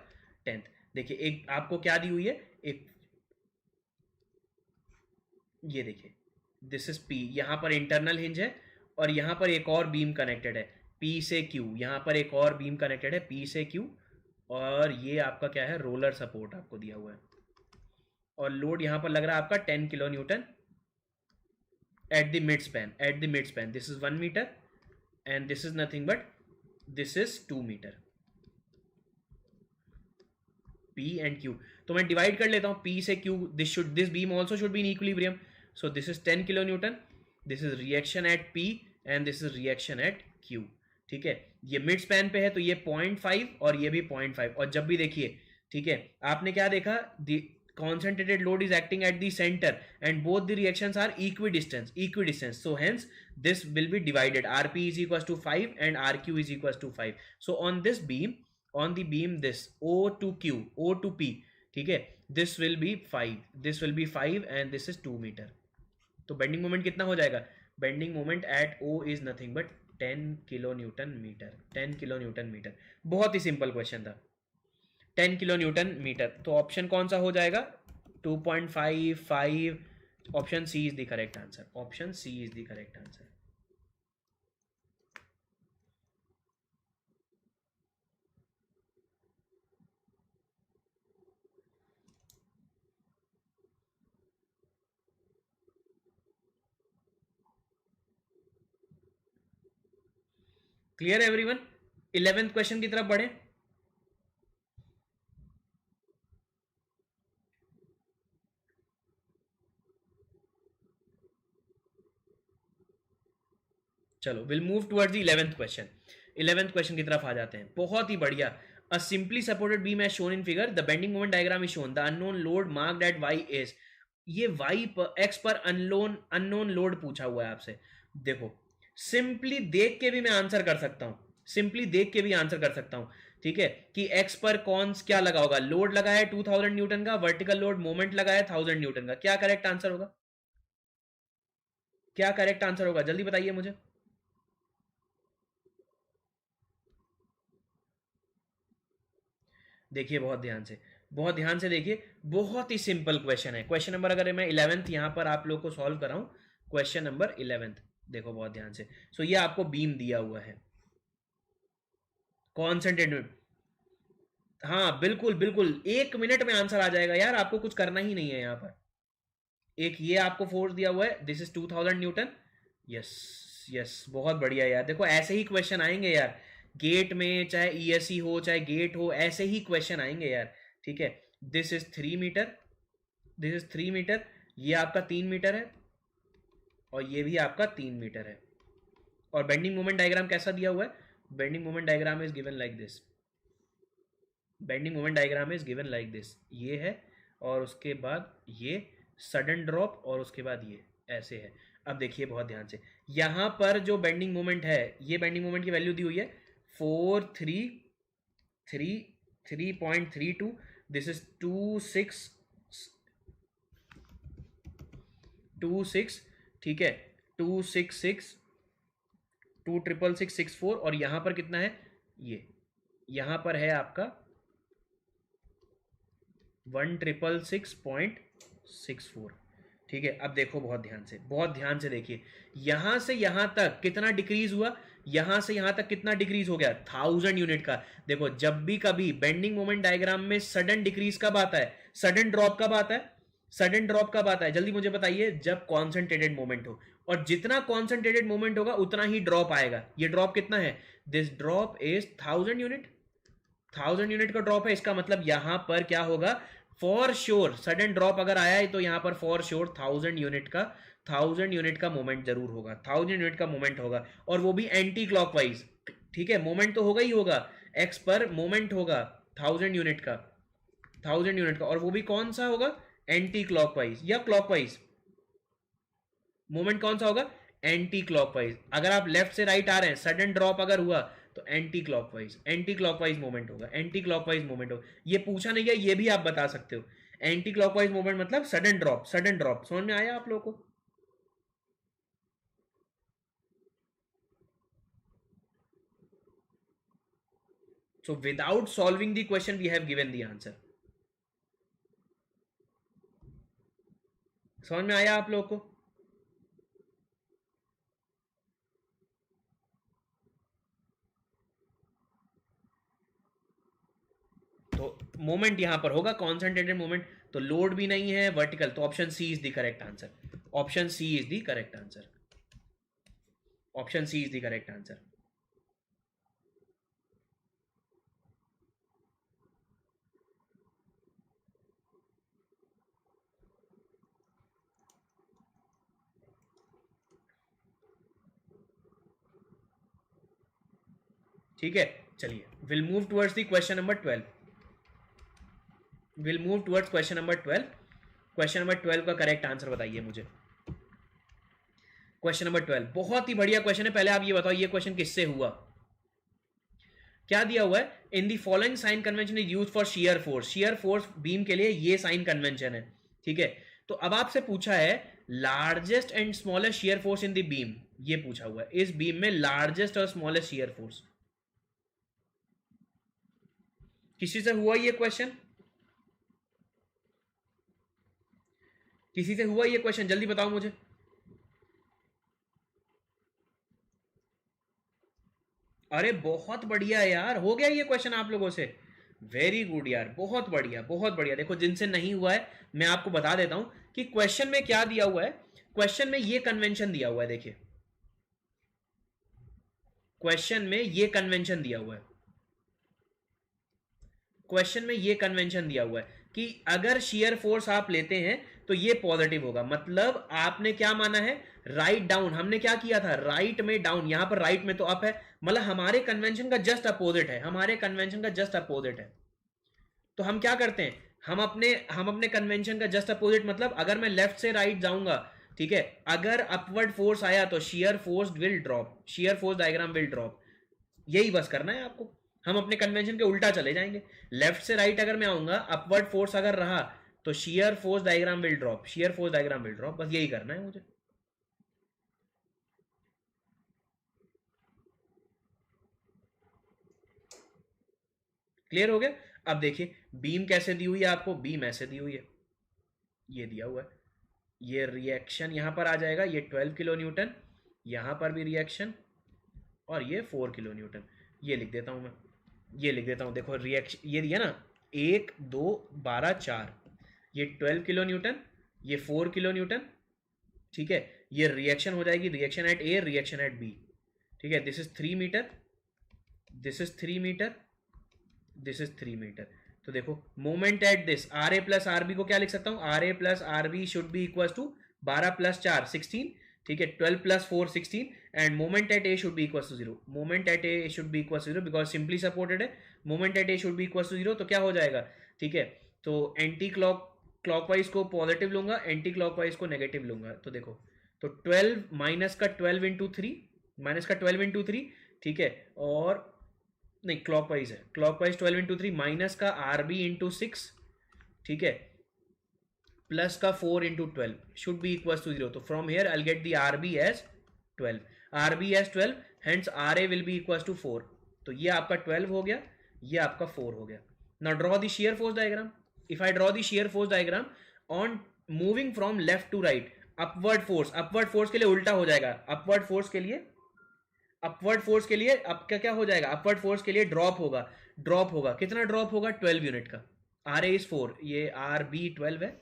A: 10th, देखिए एक आपको क्या दी हुई है, एक ये देखिए, दिस इज P, यहां पर इंटरनल हिंज है और यहां पर एक और बीम कनेक्टेड है P से Q, यहां पर एक और बीम कनेक्टेड है P से Q, और ये आपका क्या है, रोलर सपोर्ट आपको दिया हुआ है, और लोड यहां पर लग रहा है आपका 10 kilo newton at the mid span, at the mid span, this is 1 metre and this is nothing but this is 2 meter, P and Q। तो मैं डिवाइड कर लेता हूं P से Q, this beam also should be in equilibrium, so this is 10 kilo Newton, this is reaction at P and this is reaction at Q। ठीक है, ये mid span पे है तो ये 0.5 और ये भी 0.5। और जब भी देखिए, ठीक है, आपने क्या देखा, concentrated load is acting at the center and both the reactions are equidistant, so hence this will be divided, rp is equals to 5 and rq is equals to 5। so on this beam, on the beam this o to q, o to p, ठीक है, this will be 5, this will be 5 and this is 2 meter। तो bending moment कितना हो जाएगा, bending moment at O is nothing but 10 kilo Newton meter, 10 kilo Newton meter. बहुत ही simple question था, 10 kilo Newton मीटर। तो ऑप्शन कौन सा हो जाएगा, 2.55, option C is the correct answer, option C is the correct answer. Clear everyone, 11th question की तरफ बढ़े। चलो will move towards the 11th question. 11th question की तरफ आ जाते हैं, बहुत ही बढ़िया। A simply supported beam as shown in figure, the bending moment diagram is shown, the unknown load marked at y is, ये y पर x पर अननोन लोड पूछा हुआ है आपसे। देखो सिंपली देख के भी मैं आंसर कर सकता हूं, सिंपली देख के भी आंसर कर सकता हूं, ठीक है, कि x पर कौन क्या लगा होगा, लोड लगा है 2000 न्यूटन का, वर्टिकल लोड मोमेंट लगा है 1000 न्यूटन का। क्या करेक्ट आंसर होगा, क्या करेक्ट आंसर होगा, जल्दी बताइए मुझे। देखिए बहुत ध्यान से, बहुत ध्यान से देखिए, बहुत ही सिंपल क्वेश्चन है। क्वेश्चन नंबर अगर मैं 11th यहां पर आप लोग को सॉल्व कराऊं, क्वेश्चन नंबर 11th देखो बहुत ध्यान से। सो ये आपको बीम दिया हुआ है, कॉन्सेंट्रेटेड, हाँ बिल्कुल बिल्कुल, 1 मिनट में आंसर आ जाएगा यार, आपको कुछ करना ही नहीं है यहाँ पर। एक ये आपको फोर्स दिया हुआ है, this is 2000 Newton, yes yes, बहुत बढ़िया यार। देखो ऐसे ही क्वेश्चन आएंगे यार, गेट में चाहे ईएससी हो चाहे गेट हो, ऐसे ही क्वेश्चन आएंगे यार, ठीक है। This is 3 meter, this is 3 meter, ये आपका 3 मीटर है और ये भी आपका 3 मीटर है। और बेंडिंग मोमेंट डायग्राम कैसा दिया हुआ है, bending moment diagram is given like this, bending moment diagram is given like this, ये है और उसके बाद ये सडन ड्रॉप और उसके बाद ये ऐसे है। अब देखिए बहुत ध्यान से, यहां पर जो बेंडिंग मोमेंट है, ये बेंडिंग मोमेंट की वैल्यू दी हुई है 3.32, दिस इज 26, ठीक है, 266, 26664, और यहां पर कितना है, ये यहां पर है आपका 1666.64, ठीक है। अब देखो बहुत ध्यान से, बहुत ध्यान से देखिए, यहां से यहां तक कितना डिक्रीज हुआ, यहां से यहां तक कितना डिक्रीज हो गया, 1000 यूनिट का। देखो जब भी कभी बेंडिंग मोमेंट डायग्राम में सडन डिक्रीज कब आता है, सडन ड्रॉप कब आता है, सडन ड्रॉप कब आता है, जल्दी मुझे बताइए, जब कॉन्सेंट्रेटेड मोमेंट हो। और जितना कॉन्सेंट्रेटेड मोमेंट होगा उतना ही ड्रॉप आएगा। ये ड्रॉप कितना है, this drop is 1000 unit, 1000 unit का ड्रॉप है। इसका मतलब यहां पर क्या होगा, फॉर श्योर सडन ड्रॉप अगर आया है तो यहां पर फॉर श्योर 1000 यूनिट का मोमेंट जरूर होगा, 1000 यूनिट का मोमेंट होगा, और वो भी एंटी क्लॉकवाइज, ठीक है। मोमेंट तो होगा ही होगा, एक्स पर मोमेंट होगा 1000 यूनिट का, 1000 यूनिट का, और वो भी कौन सा होगा, एंटी क्लॉकवाइज या क्लॉकवाइज। मोमेंट कौन सा होगा, एंटी क्लॉकवाइज। अगर आप लेफ्ट से राइट आ रहे हैं, सडन ड्रॉप अगर हुआ तो anti clockwise, anti clockwise moment होगा, एंटी क्लॉकवाइज मोमेंट होगा। ये पूछा नहीं गया, ये भी आप बता सकते हो, एंटी क्लॉकवाइज मोमेंट मतलब सडन ड्रॉप, सडन ड्रॉप। समझ में आया आप लोगों को। So without solving the question we have given the answer. समझ में आया आप लोगों को। तो मोमेंट यहां पर होगा कॉन्सेंट्रेटेड मोमेंट, तो लोड भी नहीं है वर्टिकल, तो option C is the correct answer, option C is the correct answer, option C is the correct answer. ठीक है, चलिए will move towards the question number 12। Will move towards question number 12। Question number 12 का correct answer बताइए मुझे। Question number 12 बहुत ही बढ़िया question है। पहले आप ये बताओ ये क्वेश्चन किससे हुआ। क्या दिया हुआ है, in the following sign convention is use for shear force. Shear force beam के लिए ये साइन कन्वेंशन है, ठीक है। तो अब आपसे पूछा है largest and smallest shear force in the beam, ये पूछा हुआ है इस बीम में लार्जेस्ट और स्मॉलेस्ट शियर फोर्स। किसी से हुआ ये क्वेश्चन, किसी से हुआ ये क्वेश्चन, जल्दी बताओ मुझे। अरे बहुत बढ़िया यार, हो गया ये क्वेश्चन आप लोगों से। वेरी गुड यार, बहुत बढ़िया बहुत बढ़िया। देखो जिनसे नहीं हुआ है मैं आपको बता देता हूं कि क्वेश्चन में क्या दिया हुआ है। क्वेश्चन में ये कन्वेंशन दिया हुआ है, देखिए क्वेश्चन में ये कन्वेंशन दिया हुआ है। क्वेश्चन में ये कन्वेंशन दिया हुआ है कि अगर शियर फोर्स आप लेते हैं तो ये पॉजिटिव होगा। मतलब आपने क्या माना है, राइट डाउन। हमने क्या किया था, राइट में डाउन, यहां पर राइट में तो अप है। मतलब हमारे कन्वेंशन का जस्ट अपोजिट है, हमारे कन्वेंशन का जस्ट अपोजिट है। तो हम क्या करते हैं, हम अपने कन्वेंशन का जस्ट अपोजिट, मतलब अगर मैं लेफ्ट से राइट जाऊंगा, ठीक है, अगर अपवर्ड फोर्स आया तो shear force will drop, shear force diagram will drop. यही बस करना है आपको। हम अपने कन्वेंशन के उल्टा चले जाएंगे। लेफ्ट से राइट अगर मैं आऊंगा, अपवर्ड फोर्स अगर रहा तो shear force diagram will drop, shear force diagram will drop. बस यही करना है मुझे। क्लियर हो गया। अब देखिए बीम कैसे दी हुई है आपको, बीम ऐसे दी हुई है, ये दिया हुआ है। ये रिएक्शन यहां पर आ जाएगा, ये 12 किलो न्यूटन, यहां पर भी रिएक्शन, और ये 4 किलो न्यूटन। ये लिख देता हूं मैं, ये लिख देता हूं। देखो रिएक्शन ये दिया ना, 1 2 12 4, ये 12 किलो न्यूटन, ये 4 किलो न्यूटन, ठीक है। ये रिएक्शन हो जाएगी, reaction at A, reaction at B, ठीक है। This is 3 meter, this is 3 meter, this is 3 meter. तो देखो moment at this, R A plus R B को क्या लिख सकता हूं, R A plus R B should be equal to 12 + 4 16, ठीक है, 12 + 4 16, and moment at A should be equal to 0। Moment at A should be equal to 0 because simply supported है। Moment at A should be equal to 0, तो क्या हो जाएगा, ठीक है। तो एंटी क्लॉकवाइज को पॉजिटिव लूंगा, एंटी क्लॉकवाइज को नेगेटिव लूंगा। तो देखो, तो 12 माइनस का 12 इंटू 3, माइनस का 12 इंटू 3, ठीक है, और नहीं क्लॉकवाइज है, क्लॉकवाइज 12 इंटू 3 माइनस का आर बी इंटू 6, ठीक है, प्लस का 4 into 12 should be equal to 0। तो from here I get the R B as 12, R B as 12, hence R A will be equal to 4। तो ये आपका 12 हो गया, ये आपका 4 हो गया। Now draw the shear force diagram. If I draw the shear force diagram on moving from left to right, upward force, upward force के लिए उल्टा हो जाएगा, अपवर्ड फोर्स के लिए, अपवर्ड फोर्स के लिए अब क्या क्या हो जाएगा, अपवर्ड फोर्स के लिए ड्रॉप होगा, ड्रॉप होगा, कितना ड्रॉप होगा, 12 यूनिट का। आर ए इज 4, ये आर बी 12 है,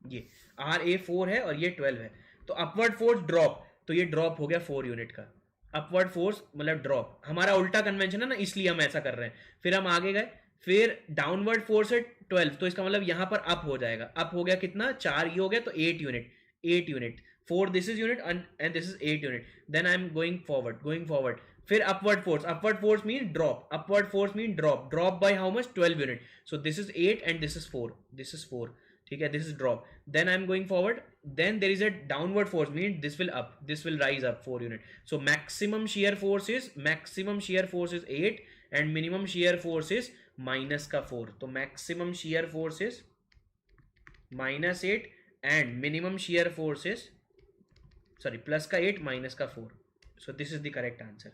A: ये आर ए 4 है और ये 12 है। तो अपवर्ड फोर्स ड्रॉप, तो ये ड्रॉप हो गया 4 यूनिट का। अपवर्ड फोर्स मतलब ड्रॉप, हमारा उल्टा कन्वेंशन है ना, इसलिए हम ऐसा कर रहे हैं। फिर हम आगे गए, फिर डाउनवर्ड फोर्स है 12, तो इसका मतलब यहां पर अप हो जाएगा। अप हो गया कितना, 4, ये हो गया तो 8 unit, 8 unit, 4 this is unit and this is 8 unit. Then I am going forward, going forward. फिर upward force, upward force mean drop, upward force mean drop, drop by how much, 12 unit. So this is 8 and this is 4, this is 4, ठीक है, this is drop. Then I am going forward, then there is a downward force mean this will up, this will rise up 4 unit. So maximum shear force is, maximum shear force is 8 and minimum shear force is minus का 4। तो maximum shear force is -8 and minimum shear force is, sorry, plus का 8 minus का 4। सो this is the correct answer.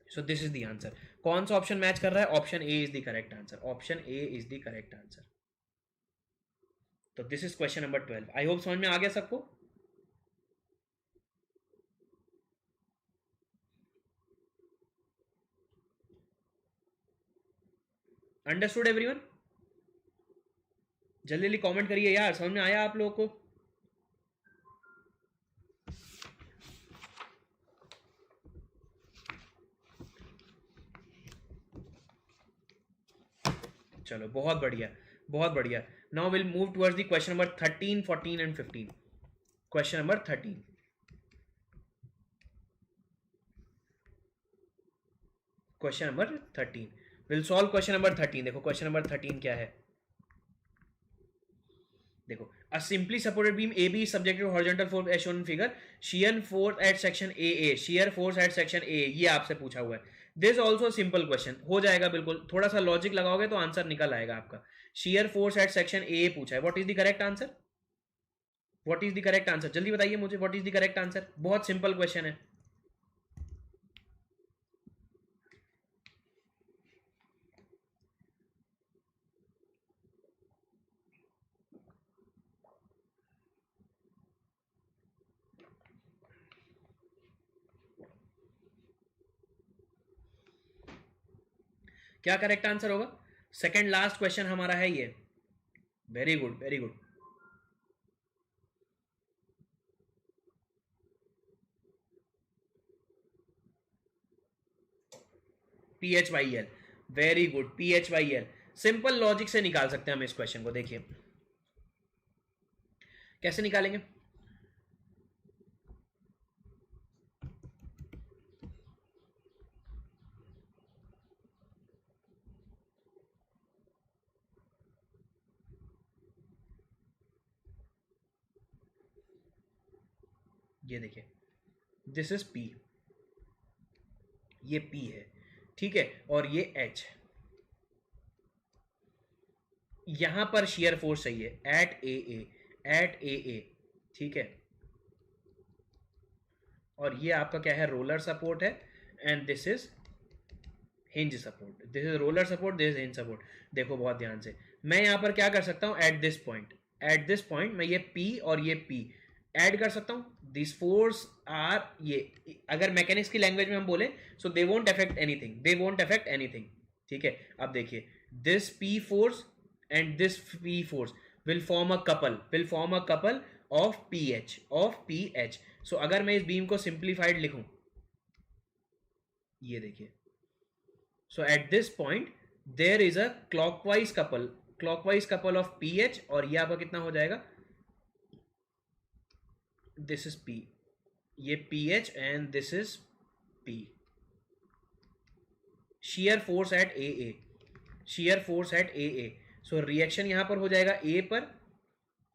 A: So this is the answer. कौन सा option match कर रहा है, option A is the correct answer, option A is the correct answer. तो this is question number 12। I hope समझ में आ गया सबको। Understood everyone? जल्दी जल्दी कमेंट करिए यार, समझ में आया आप लोगों को? चलो बहुत बढ़िया। बहुत बढ़िया. Now will move towards the question number 13, 14 and 15. Question number 13. Question number 13. Will solve question number 13. देखो क्वेश्चन नंबर 13 क्या है. देखो, a simply supported beam AB is subjected to horizontal force as shown in figure. Shear force at section AA. Shear force at section AA. ये आपसे पूछा हुआ है. This is also a simple question. हो जाएगा बिल्कुल. थोड़ा सा लॉजिक लगाओगे तो आंसर निकल आएगा आपका. Shear force at section AA पूछा है. What is the correct answer? What is the correct answer? जल्दी बताइए मुझे. What is the correct answer? बहुत सिंपल क्वेश्चन है. क्या करेक्ट आंसर होगा? सेकंड लास्ट क्वेश्चन हमारा है ये. Very good, very good. PH/L. Very good. PH/L. Simple logic से निकाल सकते हैं हम इस क्वेश्चन को. देखिए कैसे निकालेंगे. ये देखिए, दिस इज P. ये P है, ठीक है, और ये H. यहां पर शियर फोर्स चाहिए एट AA. एट AA, ठीक है. और ये आपका क्या है? रोलर सपोर्ट है. And this is hinge support. This is roller support, this is hinge support. देखो बहुत ध्यान से, मैं यहां पर क्या कर सकता हूं? Eight this point, eight this point मैं ये P और ये P ऐड कर सकता हूं. दिस फोर्स आर ये, अगर मैकेनिक्स की लैंग्वेज में हम बोले so they won't affect anything, they won't affect anything, ठीक है. अब देखिए, this P force and this P force will form a couple of PH. So अगर मैं इस बीम को सिंप्लीफाइड लिखूं, ये देखिए, so at this point there is a clockwise couple of PH. और ये आपका कितना हो जाएगा? this is P, ये PH and this is P. shear force at AA. So reaction यहां पर हो जाएगा A पर,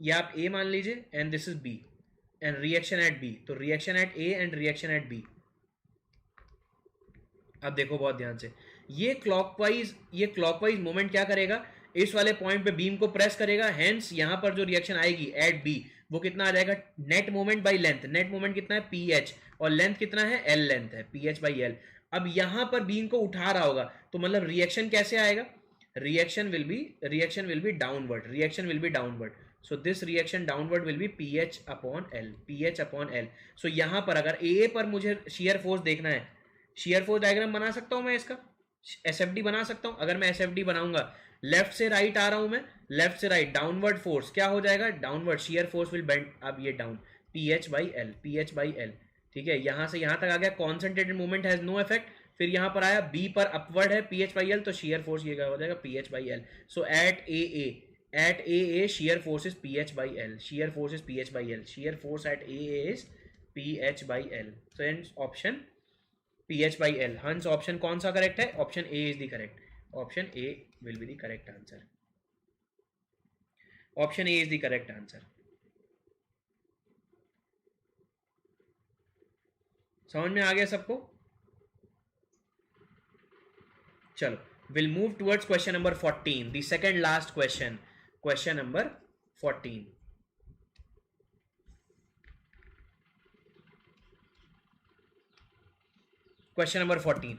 A: या आप A मान लीजिए, and this is B, and reaction eight B. तो reaction at A and reaction eight B. अब देखो बहुत ध्यान से, ये क्लॉकवाइज मोमेंट क्या करेगा? इस वाले पॉइंट पे बीम को प्रेस करेगा. हेंस यहां पर जो रिएक्शन आएगी एट B, वो कितना आ जाएगा? Net moment by length. Net moment कितना है? PH. और लेंथ कितना है? L लेंथ है. PH/L. अब यहां पर बीम को उठा रहा होगा, तो मतलब रिएक्शन कैसे आएगा? reaction will be downward. So this reaction downward will be PH upon L. So यहां पर अगर AA पर मुझे shear force देखना है, shear force डायग्राम बना सकता हूं मैं इसका, SFD बना सकता हूं. अगर मैं SFD बनाऊंगा, लेफ्ट से राइट आ रहा हूं मैं, लेफ्ट से राइट, डाउनवर्ड फोर्स क्या हो जाएगा? Downward shear force will bend. अब ये डाउन, PH/L, ठीक है. यहां से यहां तक आ गया, concentrated movement has no effect. फिर यहां पर आया B पर अपवर्ड है PH/L, तो शियर फोर्स ये क्या हो जाएगा? PH/L. So at AA shear force is PH/L. Shear force is PH/L. Shear force at AA is PH/L. So hence option PH/L. Hence option कौन सा करेक्ट है? Option A is the correct. Option A will be the correct answer. Option A is the correct answer. समझ में आ गया सबको? चलो, we'll move towards question number 14, the second last question number 14. Question number 14.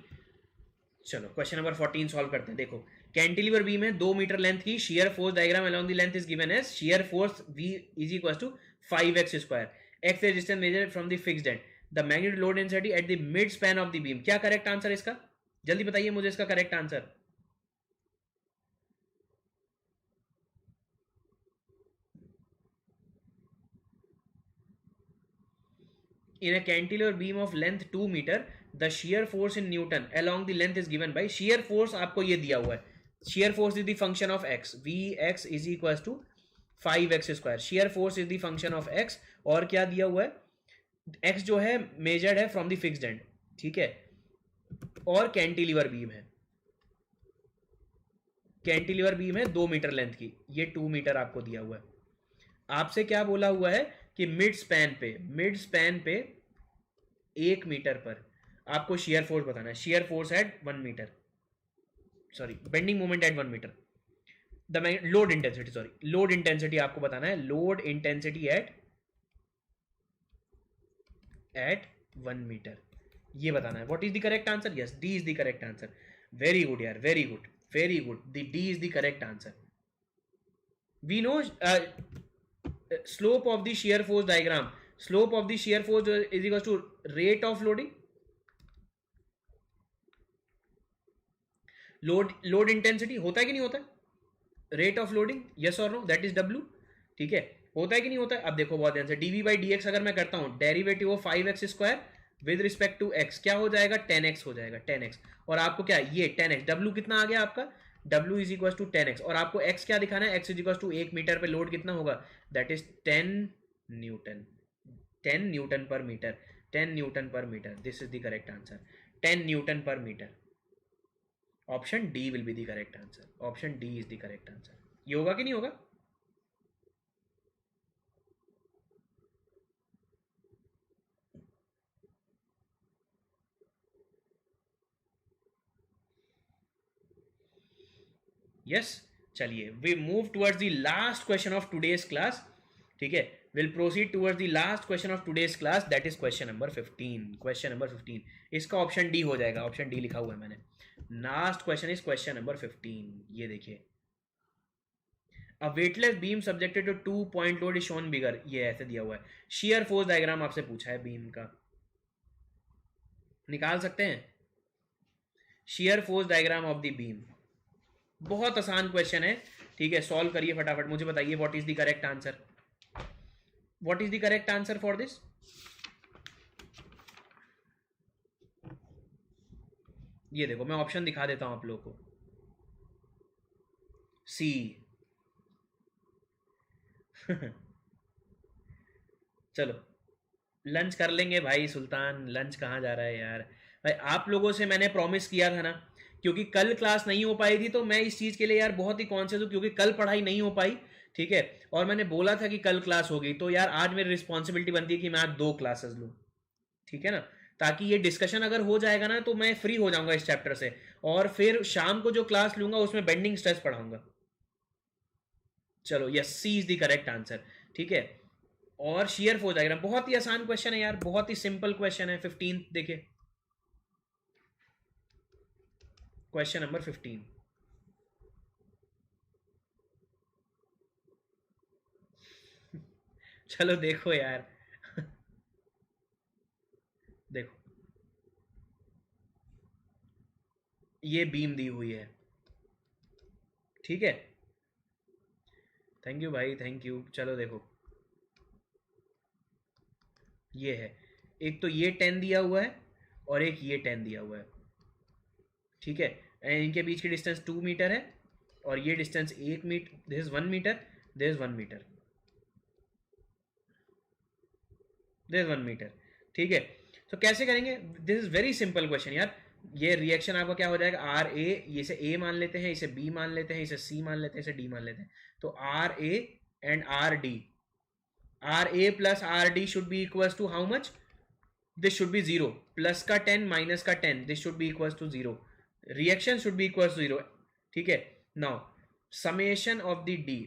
A: चलो question number 14 solve करते हैं. देखो, कैंटिलीवर बीम है 2 मीटर लेंथ की. Shear force diagram along the length is given as shear force V is equal to 5x². x resistance measured from the fixed end. The magnetic load density at the mid span of the beam. क्या correct answer इसका? जल्दी बताइए मुझे इसका correct answer. In a cantilever beam of length 2 meter, the shear force in Newton along the length is given by. shear force आपको ये दिया हुआ है, shear force is the function of x, Vx is equals to 5x square. shear force is the function of x, और क्या दिया हुआ है, x जो है मेजर्ड है फ्रॉम द फिक्स्ड एंड, ठीक है, और कैंटिलीवर बीम है, कैंटिलीवर बीम है 2 मीटर लेंथ की, ये 2 मीटर आपको दिया हुआ है. आपसे क्या बोला हुआ है कि मिड स्पैन पे 1 मीटर पर आपको शेयर फोर्स बताना है. Shear force at 1 metre, sorry bending moment at 1 metre, the load intensity, sorry load intensity आपको बताना है, लोड इंटेंसिटी एट 1 मीटर, ये बताना है. What is the correct answer? Yes, D is the correct answer. Very good यार, very good, very good. The D is the correct answer. We know slope of the shear force diagram, slope of the shear force is equal to rate of loading, load intensity होता है कि नहीं होता है, rate of loading, yes or no, that is W. ठीक है, होता है कि नहीं होता है. अब देखो बहुत ध्यान से, dv by dx अगर मैं करता हूं, derivative of 5x square with respect to x, क्या हो जाएगा, 10x हो जाएगा, 10x. और आपको क्या, ये 10x, W कितना आ गया आपका, W is equal to 10x, और आपको x क्या दिखाना है, x is equal to 1 metre पे लोड कितना होगा, that is 10 newton, 10 newton per metre, 10 newton per metre. This is the correct answer, 10 newton per metre. Option D will be the correct answer, option D is the correct answer. ये होगा कि नहीं होगा? Yes, चलिए we move towards the last question of today's class. ठीक है, will proceed towards the last question of today's class, that is question number 15. Question number 15, इसका option D हो जाएगा, ऑप्शन डी लिखा हुआ है मैंने. Last question is question number 15. ये देखिए, a weightless beam subjected to 2 point load is shown figure, ये ऐसे दिया हुआ है. शेयर फोर्स डायग्राम आपसे पूछा है बीम का, निकाल सकते हैं shear force diagram of the beam. बहुत आसान क्वेश्चन है, ठीक है, सॉल्व करिए फटाफट. मुझे बताइए what is the correct answer, what is the correct answer for this. ये देखो, मैं ऑप्शन दिखा देता हूं आप लोगों को. सी. चलो लंच कर लेंगे भाई. सुल्तान लंच कहाँ जा रहा है यार भाई, आप लोगों से मैंने प्रॉमिस किया था ना, क्योंकि कल क्लास नहीं हो पाई थी, तो मैं इस चीज़ के लिए यार बहुत ही कॉन्शियस हूँ, क्योंकि कल पढ़ाई नहीं हो पाई, ठीक है, और मैंने बोला था कि कल क्लास होगी, तो यार आज मेरी रिस्पॉन्सिबिलिटी बनती है कि मैं आज 2 क्लासेस लूँ, ठीक है ना, ताकि ये डिस्कशन अगर हो जाएगा ना तो मैं फ्री हो जाऊंगा इस चैप्टर से, और फिर शाम को जो क्लास लूंगा उसमें बेंडिंग स्ट्रेस पढ़ाऊंगा. चलो, yes, C is the correct answer. ठीक है, और शेयर फोर्स डायग्राम बहुत ही आसान क्वेश्चन है यार, बहुत ही सिंपल क्वेश्चन है. 15 देखिए, क्वेश्चन नंबर 15. चलो देखो यार. देखो, ये बीम दी हुई है, ठीक है, थैंक यू भाई, थैंक यू. चलो देखो, ये है, एक तो ये 10 दिया हुआ है और एक ये 10 दिया हुआ है, ठीक है, इनके बीच की डिस्टेंस 2 मीटर है, और ये distance 1 metre, this is 1 metre, this is 1 metre, this is 1 metre, ठीक है. तो कैसे करेंगे, this is very simple question यार. ये रिएक्शन आपका क्या हो जाएगा, आर ए, इसे ए मान लेते हैं, इसे बी मान लेते हैं, इसे सी मान लेते हैं, इसे डी मान लेते हैं. तो R A and R D, R A plus R D should be equal to how much, this should be 0, plus का 10 माइनस का 10, this should be equal to 0, reaction should be equal to 0, ठीक है. Now summation of the D,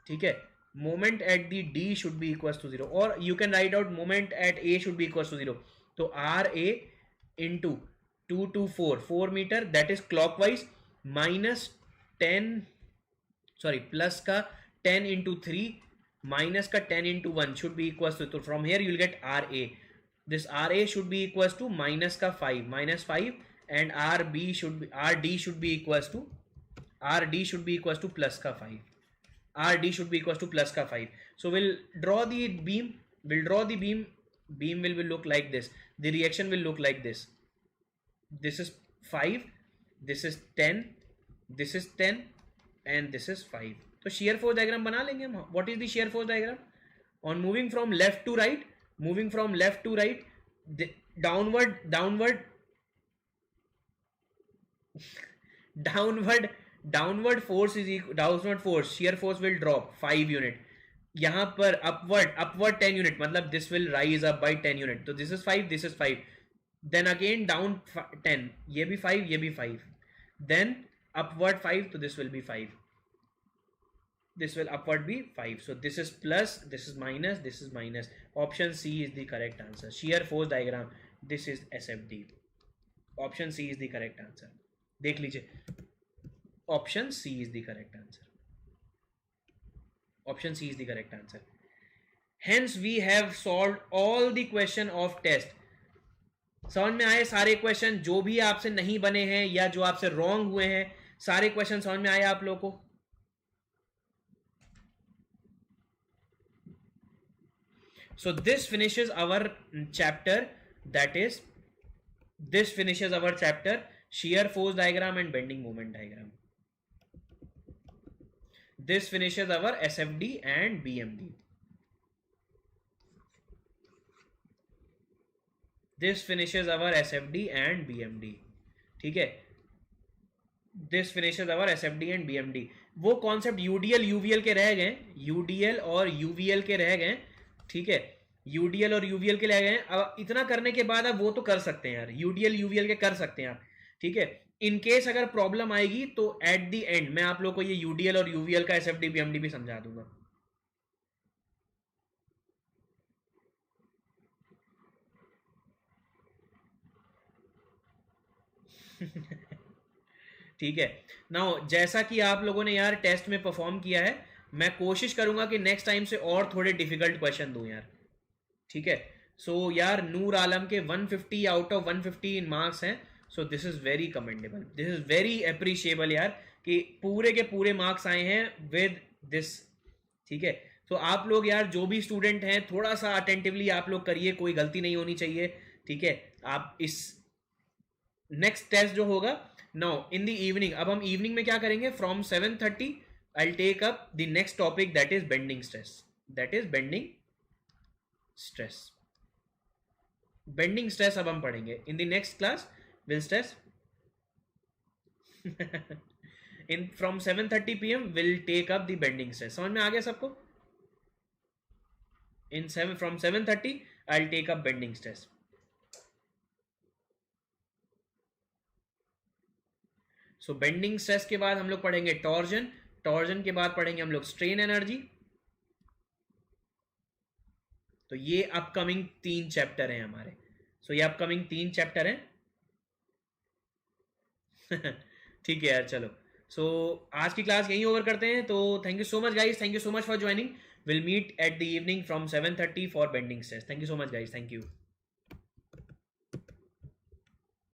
A: ठीक है, moment at the D should be equal to 0, और you can write out moment at A should be equal to 0. तो R A into 2 to 4 metre, that is clockwise, minus 10, sorry plus का 10 into 3 minus का 10 into 1 should be equal to, तो from here you will get R A, this R A should be equal to minus का 5, minus 5, and R B should, R D should be equal to, R D should be equal to plus का 5, are D should be equal to plus का 5. So will draw the beam, will draw the beam, beam will look like this, the reaction will look like this, this is 5, this is 10, this is 10 and this is 5. तो shear force diagram बना लेंगे हम. What is the shear force diagram? On moving from left to right, moving from left to right, downward downward downward force is downward force, shear force will drop 5 unit. यहां पर upward 10 unit, मतलब this will rise up by 10 unit. तो this is 5, this is 5. Then again down 10, ये भी 5, ये भी 5. Then upward 5, तो this will be 5. This will upward be 5. So this is plus, this is minus, this is minus. Option C is the correct answer. Shear force diagram. This is SFD. Option C is the correct answer. देख लीजिए. Option C is the correct answer. Option C is the correct answer. Hence we have solved all the question of test. समझ में आए सारे question जो भी आपसे नहीं बने हैं या जो आपसे रॉन्ग हुए हैं, सारे क्वेश्चन समझ में आए आप लोगों को? So this finishes our chapter, that is, this finishes our chapter shear force diagram and bending moment diagram. This finishes our SFD and BMD. This finishes our SFD and BMD. ठीक है, this finishes our SFD and BMD. वो concept UDL UVL के रह गए, UDL और UVL के रह गए. ठीक है, यूडीएल और यूवीएल के ले गए. अब इतना करने के बाद अब वो तो कर सकते हैं यार, यूडीएल यूवीएल के कर सकते हैं आप. ठीक है, इन केस अगर प्रॉब्लम आएगी तो एट द एंड मैं आप लोग को ये यूडीएल और यूवीएल का एसएफडी बीएमडी भी समझा दूंगा. ठीक है. नाउ जैसा कि आप लोगों ने यार टेस्ट में परफॉर्म किया है, मैं कोशिश करूंगा कि नेक्स्ट टाइम से और थोड़े डिफिकल्ट क्वेश्चन दूं यार. ठीक है, सो यार नूर आलम के 150 आउट ऑफ 150 इन मार्क्स हैं. So this is very commendable, this is very appreciable यार कि पूरे के पूरे मार्क्स आए हैं विद दिस. ठीक है, तो आप लोग यार जो भी स्टूडेंट हैं थोड़ा सा अटेंटिवली आप लोग करिए, कोई गलती नहीं होनी चाहिए. ठीक है, आप इस नेक्स्ट टेस्ट जो होगा नाउ इन द इवनिंग, अब हम इवनिंग में क्या करेंगे, from 7:30 I'll take up the next topic, that is bending stress. That is bending stress. Bending stress अब हम पढ़ेंगे in the next class. Will stress in from 7:30 PM will take up the bending stress. समझ में आ गया सबको? From 7:30 I'll take up bending stress. So bending stress के बाद हम लोग पढ़ेंगे टॉर्जन. टॉर्जन के बाद पढ़ेंगे हम लोग स्ट्रेन एनर्जी. तो ये अपकमिंग 3 चैप्टर हैं हमारे. सो ये अपकमिंग 3 चैप्टर हैं. ठीक है यार, चलो. सो आज की क्लास यहीं ओवर करते हैं. तो thank you so much guys, thank you so much for joining. Will meet at the evening from 7:30 for bending stress. Thank you so much guys, thank you.